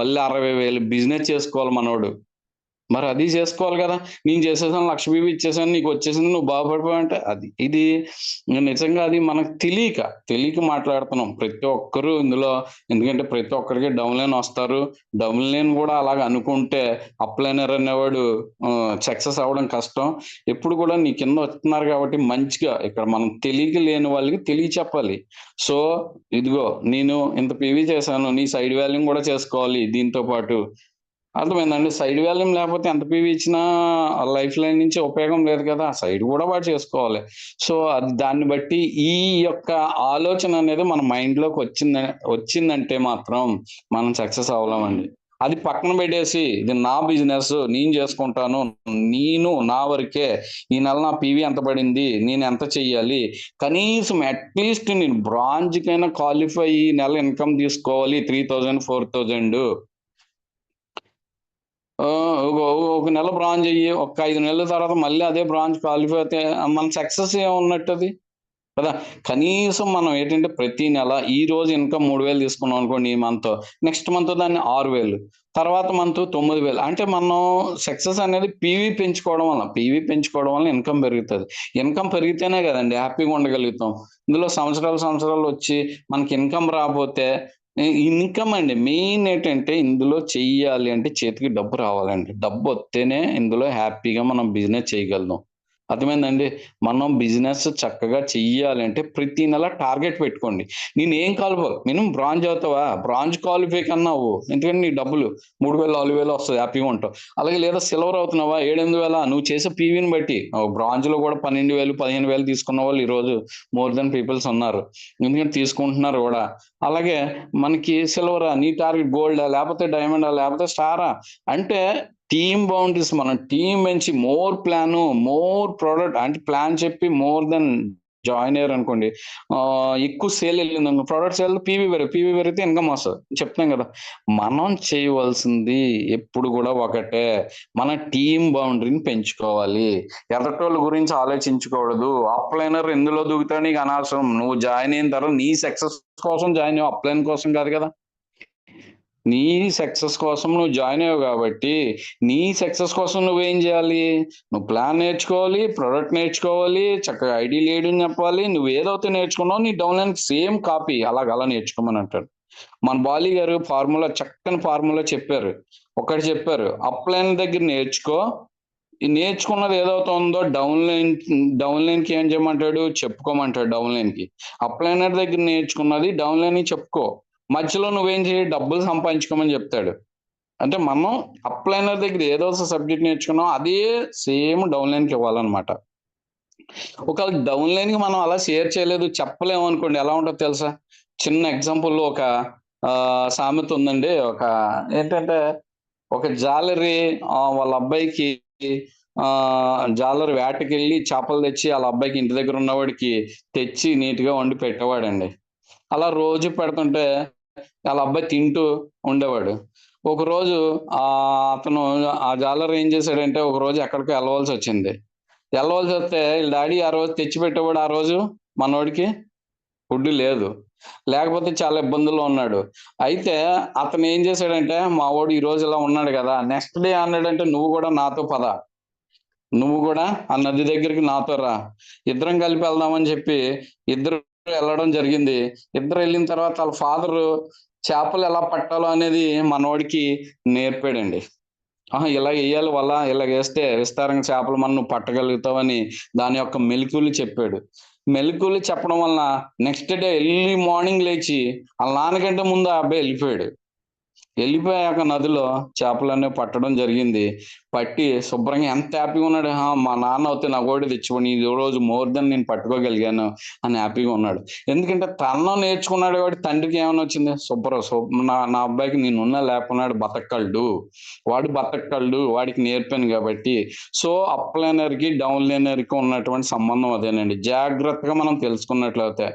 మళ్ళీ 60,000 బిజినెస్ చేసుకోవాలి మనోడు. మరి అది చేసుకోవాలి కదా. నేను చేసేసాను, 1,00,000 పీవీ ఇచ్చేసాను, నీకు వచ్చేసింది, నువ్వు బాగుపడిపోయావంటే ఇది నిజంగా అది మనకు తెలియక మాట్లాడుతున్నాం ప్రతి ఒక్కరు ఇందులో. ఎందుకంటే ప్రతి ఒక్కరికి డౌన్ లైన్ వస్తారు. డౌన్ లైన్ కూడా అలాగ అనుకుంటే అప్లైనర్ అనేవాడు సక్సెస్ అవ్వడం కష్టం. ఎప్పుడు కూడా నీ కింద వస్తున్నారు కాబట్టి మంచిగా ఇక్కడ మనం తెలియక లేని వాళ్ళకి చెప్పాలి. సో ఇదిగో నేను ఇంత పీవీ చేశాను, నీ సైడ్ వాల్యూమ్ కూడా చేసుకోవాలి దీంతో పాటు. అర్థమైందండి. సైడ్ వాల్యూమ్ లేకపోతే ఎంత పీవీ ఇచ్చినా లైఫ్ లైన్ నుంచి ఉపయోగం లేదు కదా. సైడ్ కూడా వాడు చేసుకోవాలి. సో అది దాన్ని బట్టి ఈ యొక్క ఆలోచన అనేది మన మైండ్ లోకి వచ్చిందంటే మాత్రం మనం సక్సెస్ అవ్వలేమండి. అది పక్కన పెట్టేసి ఇది నా బిజినెస్, నేను చేసుకుంటాను, నేను నా వరకే, ఈ నెల నా పీవీ ఎంత పడింది, నేను ఎంత చెయ్యాలి, కనీసం అట్లీస్ట్ నేను బ్రాంచ్ కైనా క్వాలిఫై ఈ నెల ఇన్కమ్ తీసుకోవాలి 3,000 4,000. ఒక నెల బ్రాంచ్ అయ్యి ఒక 5 నెలల తర్వాత మళ్ళీ అదే బ్రాంచ్ క్వాలిఫై అయితే మన సక్సెస్ ఏమున్నట్టు అది కదా. కనీసం మనం ఏంటంటే ప్రతి నెల ఈ రోజు ఇన్కమ్ 3,000 తీసుకున్నాం అనుకోండి ఈ మంత్, నెక్స్ట్ మంత్ దాన్ని 6,000, తర్వాత మంత్ 9,000. అంటే మనం సక్సెస్ అనేది పీవీ పెంచుకోవడం వల్ల ఇన్కమ్ పెరుగుతుంది. ఇన్కమ్ పెరిగితేనే కదండి హ్యాపీగా ఉండగలుగుతాం. ఇందులో సంవత్సరాలు వచ్చి మనకి ఇన్కమ్ రాకపోతే ఇన్కమ్ అండి మెయిన్ ఏంటంటే ఇందులో చెయ్యాలి అంటే చేతికి డబ్బు రావాలండి. డబ్బు వస్తేనే ఇందులో హ్యాపీగా మనం బిజినెస్ చేయగలుగుతాం. అర్థమైందండి? మనం బిజినెస్ చక్కగా చెయ్యాలంటే ప్రతి నెల టార్గెట్ పెట్టుకోండి. నేనేం మినిమమ్ బ్రాంజ్ అవుతావా? బ్రాంజ్ క్వాలిఫై కన్నావు. ఎందుకంటే నీ డబ్బులు 3000, 4000 వస్తది హ్యాపీగా ఉంటావు. అలాగే లేదా సిల్వర్ అవుతున్నావా? 7, 8,000 నువ్వు చేసే పీవీని బట్టి. బ్రాంజ్‌లో కూడా 12,000, 15,000 తీసుకున్న వాళ్ళు ఈరోజు మోర్ దెన్ పీపుల్స్ ఉన్నారు. ఎందుకంటే తీసుకుంటున్నారు గూడా. అలాగే మనకి సిల్వరా? నీ టార్గెట్ గోల్డా? లేపోతే డైమండా? లేపోతే స్టారా? అంటే టీమ్ బౌండరీస్ మనం టీమ్ పెంచి మోర్ ప్లాను, మోర్ ప్రొడక్ట్ అంటే ప్లాన్ చెప్పి మోర్ దెన్ జాయిన్ అయ్యారనుకోండి. ఎక్కువ సేల్ ఎళ్ళిందనుకో ప్రొడక్ట్ సేల్ పీవీ పెరిగితే ఇన్‌కమ్ వస్తది. చెప్తున్నాం గదా! మనం చేయవలసింది ఎప్పుడు గూడా ఒకటే. మన టీమ్ బౌండరీని పెంచుకోవాలి. ఎదటోళ్ళ గురించి ఆలోచించకూడదు. అప్‌లైనర్ ఎందులో దూకుతాడో నీకు అనవసరం. నువ్వు జాయిన్ అయిన తర్వాత నీ సక్సెస్ కోసం జాయిన్ అయ్యావు. అప్‌లైన్ కోసం కాదు గదా! నీ సక్సెస్ కోసం నువ్వు జాయిన్ అయ్యావు కాబట్టి, నీ సక్సెస్ కోసం నువ్వేం జేయాలి? నువ్వు ప్లాన్ నేర్చుకోవాలి, ప్రొడక్ట్ నేర్చుకోవాలి, చక్కగా ఐడీ లీడింగ్ చెప్పాలి. నువ్వేదైతే నేర్చుకున్నావో నీ డౌన్‌లైన్‌కి సేమ్ కాపీ అలా నేర్చుకోమని అంటాడు. మన బాలి గారు చక్కని ఫార్ములా చెప్పారు. ఒకటి చెప్పారు. అప్‌లైన్ దగ్గర నేర్చుకో. ఈ నేర్చుకున్నది ఏదైతే ఉందో డౌన్‌లైన్‌కి ఏం చేయమంటాడు? చెప్పుకోమంటాడు డౌన్‌లైన్‌కి. అప్‌లైనర్ దగ్గర నేర్చుకున్నది డౌన్‌లైన్‌కి చెప్పుకో. మధ్యలో నువ్వేం చెయ్యి? డబ్బులు సంపాదించుకోమని చెప్తాడు. అంటే మనం అప్‌లైనర్ దగ్గర ఏదో సబ్జెక్ట్ నేర్చుకున్నామో అదే సేమ్ డౌన్‌లైన్‌కి ఇవ్వాలన్నమాట. ఒకవేళ డౌన్‌లైన్‌కి మనం అలా షేర్ చేయలేదు, చెప్పలేము అనుకోండి ఎలా ఉంటదో తెలుసా? చిన్న ఎగ్జాంపుల్‌లో ఒక సామెత ఉందండి. ఏంటంటే ఒక జాలరి వాళ్ళ అబ్బాయికి జాలరి వేటకెళ్ళి చేపలు తెచ్చి ఆళ్ళ అబ్బాయికి ఇంటి దగ్గర ఉన్నవాడికి తెచ్చి నీట్‌గా వండి పెట్టేవాడండి. అలా రోజు పెడుతుంటే ఆళ్ళ అబ్బాయి తింటూ ఉండేవాడు. ఒకరోజు అతను ఆ జాలరి ఏం చేశాడంటే ఒకరోజు ఎక్కడికో ఎళ్ళవలసొచ్చింది. ఎళ్ళవలసొస్తే ఈళ్ళ డాడీ ఆ రోజు తెచ్చిపెట్టేవాడా ఆ రోజు మనోడికి? ఫుడ్ లేదు. లేకపోతే చాలా ఇబ్బందుల్లో ఉన్నాడు. అయితే అతనేం చేశాడంటే, మా వోడు ఈరోజు ఇలా ఉన్నాడు గదా! నెక్స్ట్ డే అన్నాడంటే, "నువ్వు గూడా నాతో పద. నువ్వు గూడా ఆ నది దగ్గరికి నాతో రా. ఇద్దరం కలిపి వెళ్దామని" చెప్పి ఇద్దరు ఎళ్ళడం జరిగింది. ఇద్దరు ఎళ్ళిన తర్వాత ఆళ్ళ ఫాదరు చేపలు ఎలా పట్టాలో అనేది మనోడికి నేర్పాడండి. ఆహా! ఇలా ఎయ్యాలి వల, ఇలాగేస్తే విస్తారంగా చేపలు నువ్వు పట్టగలుగుతావని దాని యొక్క మెళకువలు చెప్పాడు. మెళకువలు చెప్పడం వలన నెక్స్ట్ డే ఎర్లీ మార్నింగ్ లేచి ఆళ్ళ నాన్నకంటే ముందు ఆ అబ్బాయి ఎళ్ళిపోయాడు. ఎళ్ళిపోయాక నదిలో చేపలన్నీ పట్టడం జరిగింది. పట్టి శుభ్రంగా ఎంత హ్యాపీగా ఉన్నాడు. మా నాన్న అయితే నా గూడా తెచ్చిపోని ఈరోజు మోర్ దెన్ నేను పట్టుకోగలిగాను అని హ్యాపీగా ఉన్నాడు. ఎందుకంటే తను నేర్చుకున్నాడు కాబట్టి తండ్రికి ఏమనొచ్చింది? శుభ్రం నా నా అబ్బాయికి నేనున్నా లేకున్నాడు బతకగలడు. వాడు బతకగలడు. వాడికి నేర్పాను గాబట్టి. సో, అప్ లెర్నర్‌కి, డౌన్ లెర్నర్‌కి ఉన్నటువంటి సంబంధం అదేనండి. జాగ్రత్తగా మనం తెలుసుకున్నట్లయితే.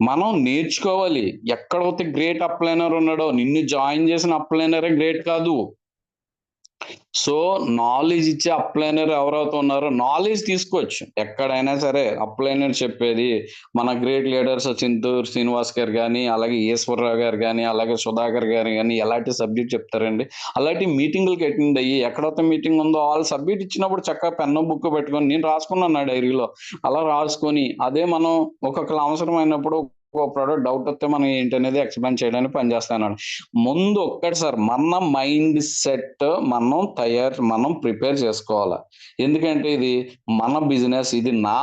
మనం నేర్చుకోవాలి. ఎక్కడైతే గ్రేట్ అప్‌లైనర్ ఉన్నాడో, నిన్ను జాయిన్ చేసిన అప్‌లైనరే గ్రేట్ కాదు. సో, నాలెడ్జ్ ఇచ్చే అప్‌లైనర్ ఎవరైతే ఉన్నారో నాలెడ్జ్ తీసుకోవచ్చు. ఎక్కడైనా సరే అప్‌లైనర్ చెప్పేది మన గ్రేట్ లీడర్స్ చింతూరు శ్రీనివాస్ గారు గాని, అలాగే ఈశ్వరరావు గారు గాని, అలాగే సుధాకర్ గారు గాని ఎలాంటి సబ్జెక్ట్ చెప్తారండి. అలాంటి మీటింగులకి అటెండ్ అయ్యి ఎక్కడైతే మీటింగ్ ఉందో వాళ్ళు సబ్జెక్ట్ ఇచ్చినప్పుడు చక్కగా పెన్ను, బుక్కు పెట్టుకొని నేను రాసుకున్నాను నా డైరీలో. అలా రాసుకొని అదే మనం ఒక్కొక్కళ్ళు అవసరమైనప్పుడు ఒక ప్రొడక్ట్ డౌట్ వస్తే మనం ఏంటనేది ఎక్స్‌ప్లెయిన్ చేయడానికి పనిచేస్తానండి. ముందు ఒక్కటి సార్ మన మైండ్ సెట్ మనం ప్రిపేర్ చేసుకోవాలా. ఎందుకంటే ఇది మన బిజినెస్. ఇది నా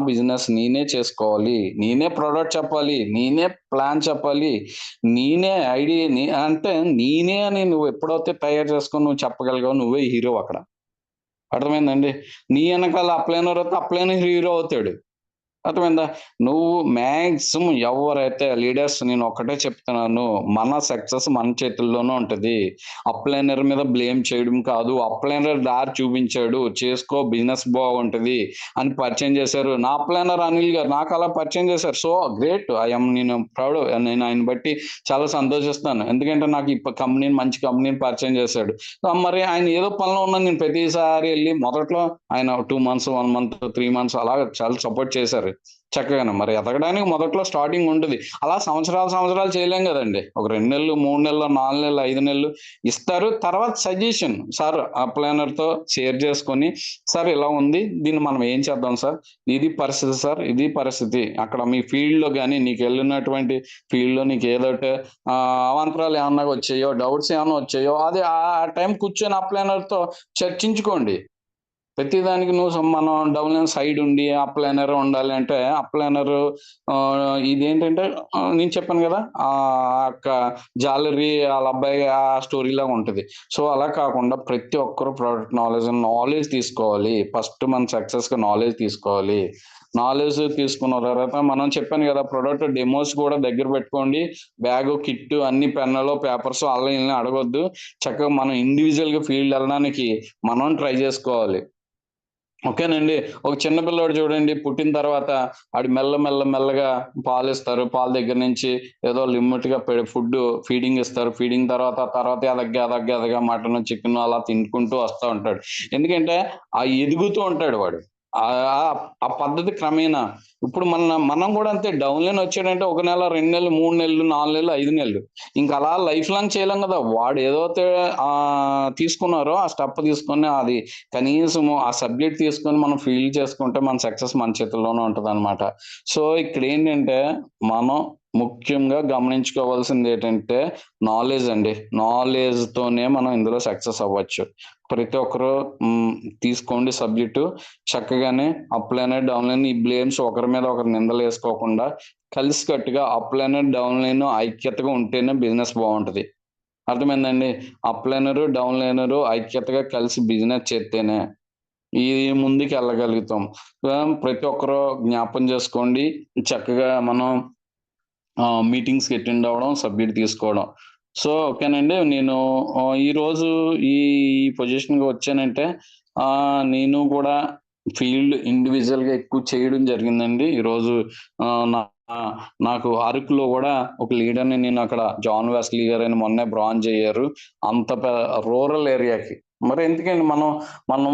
బిజినెస్ నేనే చేసుకోవాలి. నేనే ప్రొడక్ట్ చెప్పాలి. నేనే ప్లాన్ చెప్పాలి. నేనే అంటే నేనే అని నువ్వు ఎప్పుడైతే తయారు చేసుకొని నువ్వు చెప్పగలిగావో నువ్వే హీరో అక్కడ. అర్థమైందండి? నీ ఎనకాల అప్లైనర్ వస్తే అప్లైనర్ హీరో అవుతాడు. అర్థమైందా? నువ్వు మాక్సిమం ఎవరైతే లీడర్స్ నేనొక్కటే చెప్తున్నాను. మన సక్సెస్ మన చేతుల్లోనే ఉంటది. అప్‌లైనర్ మీద బ్లేమ్ చేయడం కాదు. అప్‌లైనర్ దారి చూపించాడు. చేసుకో బిజినెస్ బాగుంటది అని పరిచయం చేశారు. నా అప్‌లైనర్ అనిల్ గారు నాకలా పరిచయం చేశారు. So great. నేను ప్రౌడ్. నేను ఆయన్ని బట్టి చాలా సంతోషిస్తున్నాను. ఎందుకంటే నాకు మంచి కంపెనీని పరిచయం చేశాడు. మరి ఆయన ఏదో పనిలో ఉన్నాను నేను ప్రతిసారి ఎళ్లి మొదట్లో ఆయన 2 మంత్స్, 1 మంత్, 3 మంత్స్ అలాగా చాలా సపోర్ట్ చేశారు. చక్కగాను. మరి ఎదగడానికి మొదట్లో స్టార్టింగ్ ఉంటది. అలా సంవత్సరాలు చేయలేం గదండీ. ఒక 2 నెలలు, 3 నెలలు, 4 నెలలు, 5 నెలలు ఇస్తారు. తర్వాత సజెషన్ సార్ ప్లానర్‌తో షేర్ చేసుకొని, సార్ ఇలా ఉంది. దీన్ని మనం ఏం చేద్దాం సార్? ఇది పరిస్థితి సార్. ఇది పరిస్థితి. అక్కడ మీ ఫీల్డ్‌లో గాని నీకెళ్ళినటువంటి ఫీల్డ్‌లో నీకేదోటి అవాంతరాలు ఏమన్నా వచ్చాయో, డౌట్స్ ఏమన్నా వచ్చాయో అది ఆ టైం కూర్చొని ప్లానర్‌తో చర్చించుకోండి. ప్రతిదానికి నువ్వు మనం డౌన్ సైడ్ ఉండి అప్ లైనర్ ఉండాలి అంటే అప్ లైనర్ ఇదేంటంటే నేను చెప్పాను కదా ఆ యొక్క జాలరీ వాళ్ళ అబ్బాయి ఆ స్టోరీ లాగా ఉంటుంది. సో అలా కాకుండా ప్రతి ఒక్కరు ప్రోడక్ట్ నాలెడ్జ్ తీసుకోవాలి. ఫస్ట్ మన సక్సెస్ గా నాలెడ్జ్ తీసుకోవాలి. నాలెడ్జ్ తీసుకున్న తర్వాత మనం చెప్పాను కదా ప్రొడక్ట్ డెమోస్ కూడా దగ్గర పెట్టుకోండి. బ్యాగ్ కిట్ అన్ని పెన్నులు పేపర్స్ అలా అడగొద్దు. చక్కగా మనం ఇండివిజువల్ గా ఫీల్డ్ వెళ్ళడానికి మనం ట్రై చేసుకోవాలి. ఓకేనండి. ఒక చిన్న పిల్లోడు చూడండి పుట్టిన తర్వాత ఆడు మెల్లగా పాలిస్తారు. పాల దగ్గర నుంచి ఏదో లిమిట్‌గా ఫుడ్ ఫీడింగ్ ఇస్తారు. ఫీడింగ్ తర్వాత ఎదగ్గా మటను, చికెను అలా తినుకుంటూ వస్తా ఉంటాడు. ఎందుకంటే ఎదుగుతూ ఉంటాడు వాడు. ఆ పద్ధతి క్రమేణా ఇప్పుడు మనం కూడా అంతే డౌన్ లైన్ వచ్చాడంటే 1 నెల, 2 నెలలు, 3 నెలలు, 4 నెలలు, 5 నెలలు. ఇంక అలా లైఫ్ లాంగ్ చేయలేం కదా! వాడు ఏదైతే తీసుకున్నారో ఆ స్టెప్ తీసుకొని అది కనీసము ఆ సబ్జెక్ట్ తీసుకొని మనం ఫీల్ చేసుకుంటే మన సక్సెస్ మన చేతుల్లోనే ఉంటదనమాట. సో ఇక్కడేంటంటే మనం ముఖ్యంగా గమనించుకోవాల్సింది ఏంటంటే నాలెడ్జ్ అండి. నాలెడ్జ్‌తోనే మనం ఇందులో సక్సెస్ అవ్వచ్చు. ప్రతి ఒక్కరు తీసుకోండి సబ్జెక్టు. చక్కగానే అప్ లైనర్, డౌన్ లైన్ ఈ బ్లేమ్స్ ఒకరి మీద ఒకరు నిందలేసుకోకుండా కలిసికట్టుగా అప్ లైనర్, డౌన్ లైన్ ఐక్యతగా ఉంటేనే బిజినెస్ బావుంటది. అర్థమైందండి? అప్ లైనరు, డౌన్ లైనరు ఐక్యతగా కలిసి బిజినెస్ చేత్తేనే ఈ ముందుకెళ్ళగలుగుతాం. ప్రతి ఒక్కరు జ్ఞాపకం చేసుకోండి. చక్కగా మనం మీటింగ్స్‌కి అటెండ్ అవ్వడం, సబ్జెక్ట్ తీసుకోవడం. సో ఓకేనండి. నేను ఈరోజు ఈ పొజిషన్‌కి వచ్చానంటే నేను కూడా ఫీల్డ్ ఇండివిడ్యువల్‌గా ఎక్కువ చేయడం జరిగిందండి. ఈరోజు నా నాకు అరకులో కూడా ఒక లీడర్‌ని నేను అక్కడ జాన్ వెస్లీ గారని మొన్నే బ్రాంజ్ అయ్యారు. అంత రూరల్ ఏరియాకి. మరి ఎందుకండి మనం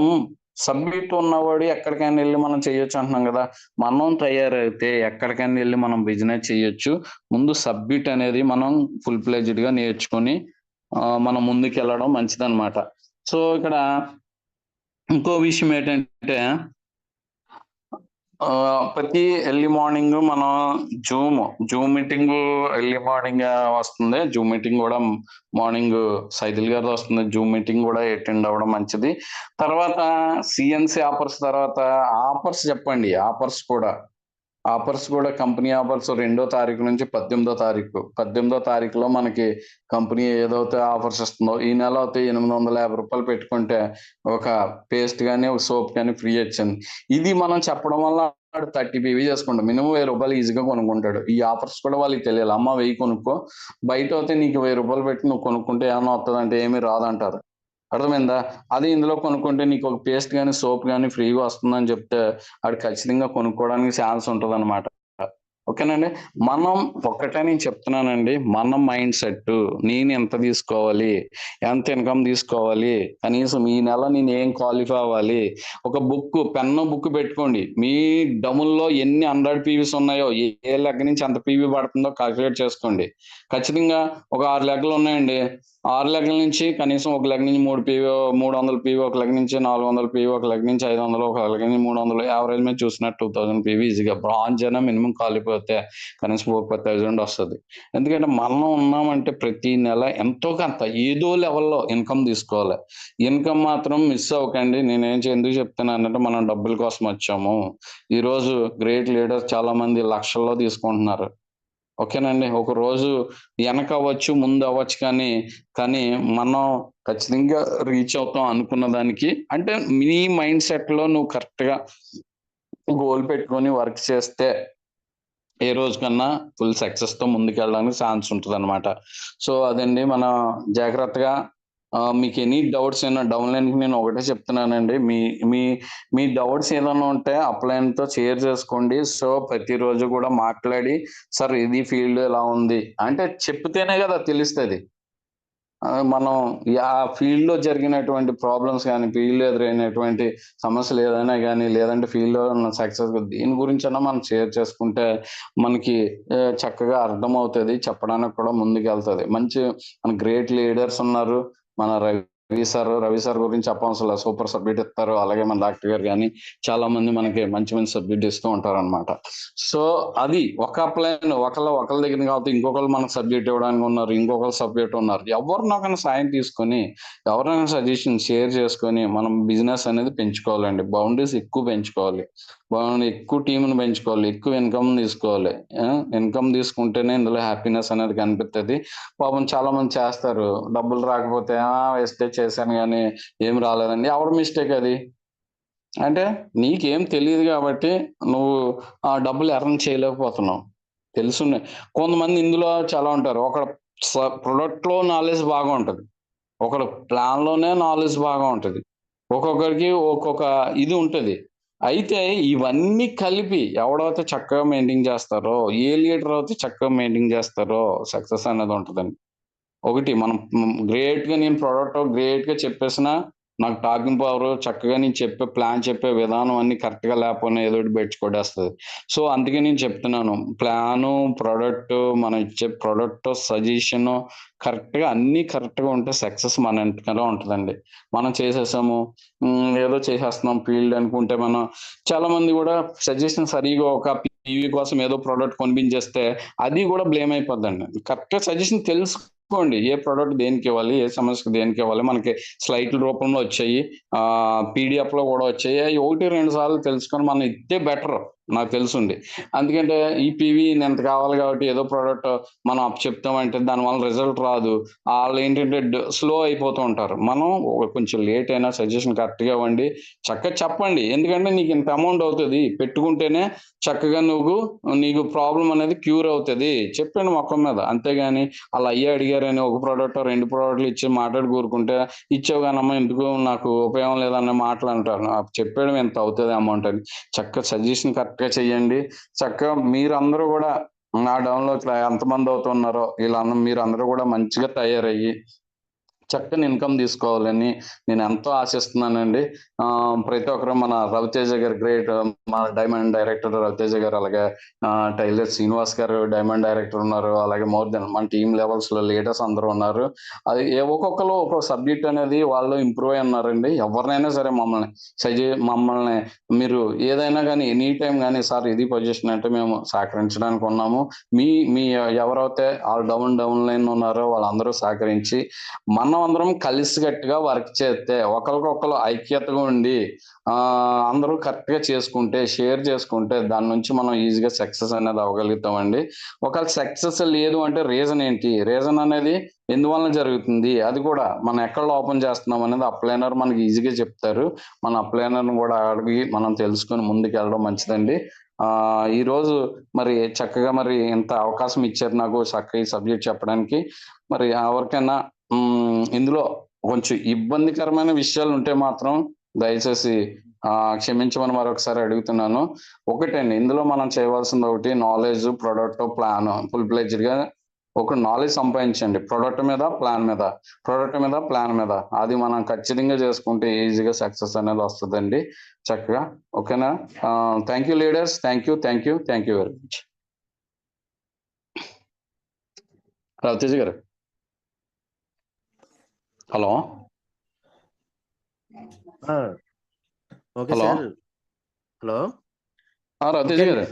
సబ్మిట్ ఉన్నవాడు ఎక్కడికైనా ఎళ్లి మనం చేయొచ్చు అంటున్నాం గదా! మనం తయారైతే ఎక్కడికైనా ఎళ్లి మనం బిజినెస్ చేయొచ్చు. ముందు సబ్మిట్ అనేది మనం ఫుల్ ఫ్లెడ్జ్డ్‌గా నేర్చుకొని మనం ముందుకెళ్ళడం మంచిదనమాట. సో ఇక్కడ ఇంకో విషయం ఏంటంటే ప్రతి ఎర్లీ మార్నింగ్ మనం జూమ్ మీటింగ్ ఎర్లీ మార్నింగ్ వస్తుంది. జూమ్ మీటింగ్ కూడా మార్నింగ్ సైదుల్ గారిది వస్తుంది. జూమ్ మీటింగ్ కూడా అటెండ్ అవ్వడం మంచిది. తర్వాత సిఎన్సి ఆఫర్స్ తర్వాత ఆఫర్స్ చెప్పండి. ఆఫర్స్ కూడా కంపెనీ ఆఫర్స్ 2వ తారీఖు నుంచి 18వ తారీఖు. 18వ తారీఖులో మనకి కంపెనీ ఏదైతే ఆఫర్స్ ఇస్తుందో ఈ నెల అయితే రూ. 850 పెట్టుకుంటే ఒక పేస్ట్ గాని, ఒక సోప్ గాని ఫ్రీ వచ్చింది. ఇది మనం చెప్పడం వల్ల వాడు 30 పీవీ చేసుకుంటాడు. మినిమం రూ. 1000 ఈజీగా కొనుక్కుంటాడు. ఈ ఆఫర్స్ కూడా వాళ్ళకి తెలియాలి. అమ్మ 1000 కొనుక్కో. బయట అయితే నీకు రూ. 1000 పెట్టి నువ్వు కొనుక్కుంటే ఏమన్నా వస్తదంటే ఏమీ రాదంటారు. అర్థమైందా? అదే ఇందులో కొనుక్కుంటే నీకు ఒక పేస్ట్ గాని, సోప్ గాని ఫ్రీగా వస్తుందని చెప్తే ఆడు ఖచ్చితంగా కొనుక్కోవడానికి ఛాన్స్ ఉంటదనమాట. ఓకేనండి. మనం ఒక్కటే నేను చెప్తున్నానండి. మన మైండ్ సెట్ నేను ఎంత తీసుకోవాలి? ఎంత ఇన్‌కమ్ తీసుకోవాలి? కనీసం ఈ నెల నేను ఏం క్వాలిఫై అవ్వాలి? ఒక బుక్ పెట్టుకోండి. మీ డముల్లో ఎన్ని 100 పీవీస్ ఉన్నాయో ఏ లెగ్ నుంచి ఎంత పీవీ పడుతుందో కాలిక్యులేట్ చేసుకోండి. ఖచ్చితంగా ఒక 6 లెగ్‌లు ఉన్నాయండి. 6 లెగ్‌ల నుంచి కనీసం ఒక లెగ్ నుంచి 300 పీవీ, ఒక లెగ్ నుంచి 400 పీవీ, ఒక లెగ్ నుంచి 500, ఒక లెగ్ నుంచి 300 యావరేజ్ మీద చూసినా 2000 పీవీ ఈజీగా బ్రాంజ్ అయినా మినిమం క్వాలిఫై కనీసం ఒక 10,000 వస్తది. ఎందుకంటే మనం ఉన్నామంటే ప్రతి నెల ఎంతో కొంత ఏదో లెవెల్‌లో ఇన్‌కమ్ తీసుకోవాలి. ఇన్‌కమ్ మాత్రం మిస్ అవ్వకండి. ఎందుకు చెప్తున్నానంటే మనం డబ్బుల కోసం వచ్చాము. ఈరోజు గ్రేట్ లీడర్స్ చాలా మంది లక్షల్లో తీసుకుంటున్నారు. ఓకేనండి. ఒక రోజు వెనకవ్వచ్చు, ముందవ్వచ్చు కానీ మనం ఖచ్చితంగా రీచ్ అవుతాం అనుకున్న దానికి అంటే నీ మైండ్ సెట్‌లో నువ్వు కరెక్ట్‌గా గోల్ పెట్టుకొని వర్క్ చేస్తే ఏ రోజుకన్నా ఫుల్ సక్సెస్‌తో ముందుకెళ్ళడానికి ఛాన్స్ ఉంటదనమాట. సో అదండి మనం జాగ్రత్తగా మీకు ఎనీ డౌట్స్ ఏమైనా డౌన్ లైన్‌కి నేను ఒకటే చెప్తున్నానండి. మీ మీ మీ డౌట్స్ ఏదన్నా ఉంటే అప్‌లైన్‌తో షేర్ చేసుకోండి. సో ప్రతిరోజు కూడా మాట్లాడి సార్ ఇది ఫీల్డ్ ఇలా ఉంది. అంటే చెప్తేనే కదా తెలుస్తది. మనం ఆ ఫీల్డ్‌లో జరిగినటువంటి ప్రాబ్లమ్స్ గాని, ఫీల్డ్‌లో ఎదురైనటువంటి సమస్యలు ఏదైనా గాని, లేదంటే ఫీల్డ్‌లో ఉన్న సక్సెస్ దేని గురించైనా మనం షేర్ చేసుకుంటే మనకి చక్కగా అర్థమవుతది. చెప్పడానికి కూడా ముందుకెళ్తది. మన గ్రేట్ లీడర్స్ ఉన్నారు. మన రవి రవి సార్ గురించి చెప్పవసరం లేదు, సూపర్ సబ్జెక్ట్ ఇస్తారు. అలాగే మన డాక్టర్ గారు కానీ చాలా మంది మనకి మంచి మంచి సబ్జెక్ట్ ఇస్తూ ఉంటారు అనమాట. సో అది ఒక అప్లైన్ ఒకళ్ళ దగ్గర కాకపోతే ఇంకొకరు మనకు సబ్జెక్ట్ ఇవ్వడానికి ఉన్నారు, ఇంకొకరు సబ్జెక్ట్ ఉన్నారు. ఎవరినొకరిని సాయం తీసుకొని ఎవరైనా సజెషన్ షేర్ చేసుకొని మనం బిజినెస్ అనేది పెంచుకోవాలండి. బౌండరీస్ ఎక్కువ పెంచుకోవాలి, ఎక్కువ టీంను పెంచుకోవాలి, ఎక్కువ ఇన్కమ్ తీసుకోవాలి. ఇన్కమ్ తీసుకుంటేనే ఇందులో హ్యాపీనెస్ అనేది కనిపిస్తుంది. పాపం చాలా మంది చేస్తారు, డబ్బులు రాకపోతే వేస్తే చేశాను కానీ ఏం రాలేదండి. ఎవరి మిస్టేక్ అది? అంటే నీకేం తెలియదు కాబట్టి నువ్వు ఆ డబ్బులు ఎర్న్ చేయలేకపోతున్నావు. తెలుసు. కొంతమంది ఇందులో చాలా ఉంటారు. ఒక ప్రొడక్ట్ లో నాలెడ్జ్ బాగా ఉంటది, ఒకడు ప్లాన్ లోనే నాలెడ్జ్ బాగా ఉంటది, ఒక్కొక్కరికి ఒక్కొక్క ఇది ఉంటది. అయితే ఇవన్నీ కలిపి ఎవడైతే చక్కగా మెయింటైన్ చేస్తారో, ఏ లీడర్ అయితే చక్కగా మెయింటైన్ చేస్తారో సక్సెస్ అనేది ఉంటదండి. ఒకటి మనం గ్రేట్ గా నేను ప్రొడక్ట్ గ్రేట్ గా చెప్పేసిన నాకు టాకింగ్ పవర్ చక్కగా నేను చెప్పే ప్లాన్ చెప్పే విధానం అన్ని కరెక్ట్ గా లేకపోయినా ఏదో ఒకటి బెడ్స్ కొట్టేస్తుంది. సో అందుకే నేను చెప్తున్నాను, ప్లాను ప్రొడక్ట్ మనం ఇచ్చే ప్రొడక్ట్ సజెషన్ కరెక్ట్ గా అన్ని కరెక్ట్ గా ఉంటే సక్సెస్ మన వెనకాల ఉంటుందండి. మనం చేసేసాము ఏదో చేసేస్తున్నాం ఫీల్డ్ అనుకుంటే మనం చాలా మంది కూడా సజెషన్ సరిగా ఒక పీవీ కోసం ఏదో ప్రోడక్ట్ కొనిపించేస్తే అది కూడా బ్లేమ్ అయిపోద్దండి. కరెక్ట్ గా సజెషన్ తెలుసుకోండి, ఏ ప్రోడక్ట్ దేనికి ఇవ్వాలి, ఏ సమస్యకు దేనికి ఇవ్వాలి. మనకి స్లైడ్ల రూపంలో వచ్చాయి, పీడిఎఫ్ లో కూడా వచ్చాయి. అవి 1-2 సార్లు తెలుసుకొని మనం ఇస్తే బెటర్ నాకు తెలుసుంది. అందుకంటే ఈ పీవీ ఎంత కావాలి కాబట్టి ఏదో ప్రోడక్ట్ మనం అప్ చెప్తామంటే దానివల్ల రిజల్ట్ రాదు. వాళ్ళు ఏంటంటే స్లో అయిపోతూ ఉంటారు. మనం కొంచెం లేట్ అయినా సజెషన్ కరెక్ట్ గా ఇవ్వండి, చక్కగా చెప్పండి. ఎందుకంటే నీకు ఇంత అమౌంట్ అవుతుంది పెట్టుకుంటేనే చక్కగా నీకు ప్రాబ్లం అనేది క్యూర్ అవుతుంది చెప్పండి మొక్కం మీద. అంతేగాని అలా అయ్యే అడిగారని ఒక ప్రోడక్ట్ 2 ప్రోడక్ట్లు ఇచ్చి మాట్లాడి కూరుకుంటే ఇచ్చావు కానమ్మా ఎందుకు నాకు ఉపయోగం లేదన్న మాటలు అంటారు. చెప్పడం ఎంత అవుతుంది అమౌంట్ అని. చక్కగా సజెషన్ కరెక్ట్ గా చెయ్యండి. చక్కగా మీరందరూ కూడా నా డౌన్లో ఎంతమంది అవుతున్నారో మీరందరూ కూడా మంచిగా తయారయ్యి చక్కని ఇన్కమ్ తీసుకోవాలని నేను ఎంతో ఆశిస్తున్నానండి. ప్రతి ఒక్కరు మన రవితేజ గారు గ్రేట్, మన డైమండ్ డైరెక్టర్ రవితేజ గారు, అలాగే టైలర్ శ్రీనివాస్ గారు డైమండ్ డైరెక్టర్ ఉన్నారు, అలాగే మోర్ దెన్ మన టీమ్ లెవెల్స్ లో లీడర్స్ అందరూ ఉన్నారు. అది ఒక్కొక్కరు ఒక్కొక్క సబ్జెక్ట్ అనేది వాళ్ళు ఇంప్రూవ్ అయి ఉన్నారండి. ఎవరినైనా సరే మమ్మల్ని మీరు ఏదైనా కానీ ఎనీ టైం కానీ సార్ ఇది పొజిషన్ అంటే మేము సహకరించడానికి ఉన్నాము. మీ ఎవరైతే డౌన్ లైన్ ఉన్నారో వాళ్ళందరూ సహకరించి మనం అందరం కలిసికట్టుగా వర్క్ చేస్తే, ఒకరికొకరు ఐక్యతగా ఉండి అందరూ కరెక్ట్ గా చేసుకుంటే, షేర్ చేసుకుంటే దాని నుంచి మనం ఈజీగా సక్సెస్ అనేది అవ్వగలుగుతామండి. ఒకవేళ సక్సెస్ లేదు అంటే రీజన్ ఏంటి, రీజన్ అనేది ఎందువల్ల జరుగుతుంది, అది కూడా మనం ఎక్కడ ఓపెన్ చేస్తున్నాం అనేది అప్లైనర్ మనకి ఈజీగా చెప్తారు. మన అప్లైనర్ కూడా అడిగి మనం తెలుసుకొని ముందుకు వెళ్ళడం మంచిదండి. ఈ రోజు మరి చక్కగా మరి ఇంత అవకాశం ఇచ్చారు నాకు చక్కగా ఈ సబ్జెక్ట్ చెప్పడానికి. మరి ఎవరికైనా ఇందులో కొంచెం ఇబ్బందికరమైన విషయాలు ఉంటే మాత్రం దయచేసి క్షమించమని మరొకసారి అడుగుతున్నాను. ఒకటండి, ఇందులో మనం చేయవలసింది ఒకటి knowledge, product, plan full pledged గా ఒక నాలెడ్జ్ సంపాదించండి. ప్రొడక్ట్ మీద ప్లాన్ మీద అది మనం ఖచ్చితంగా చేసుకుంటే ఈజీగా సక్సెస్ అనేది వస్తుందండి చక్కగా. ఓకేనా? Thank you leaders, thank you very much. Raviteja garu, hello. Okay hello. Sir. Hello. Raviteja గారు.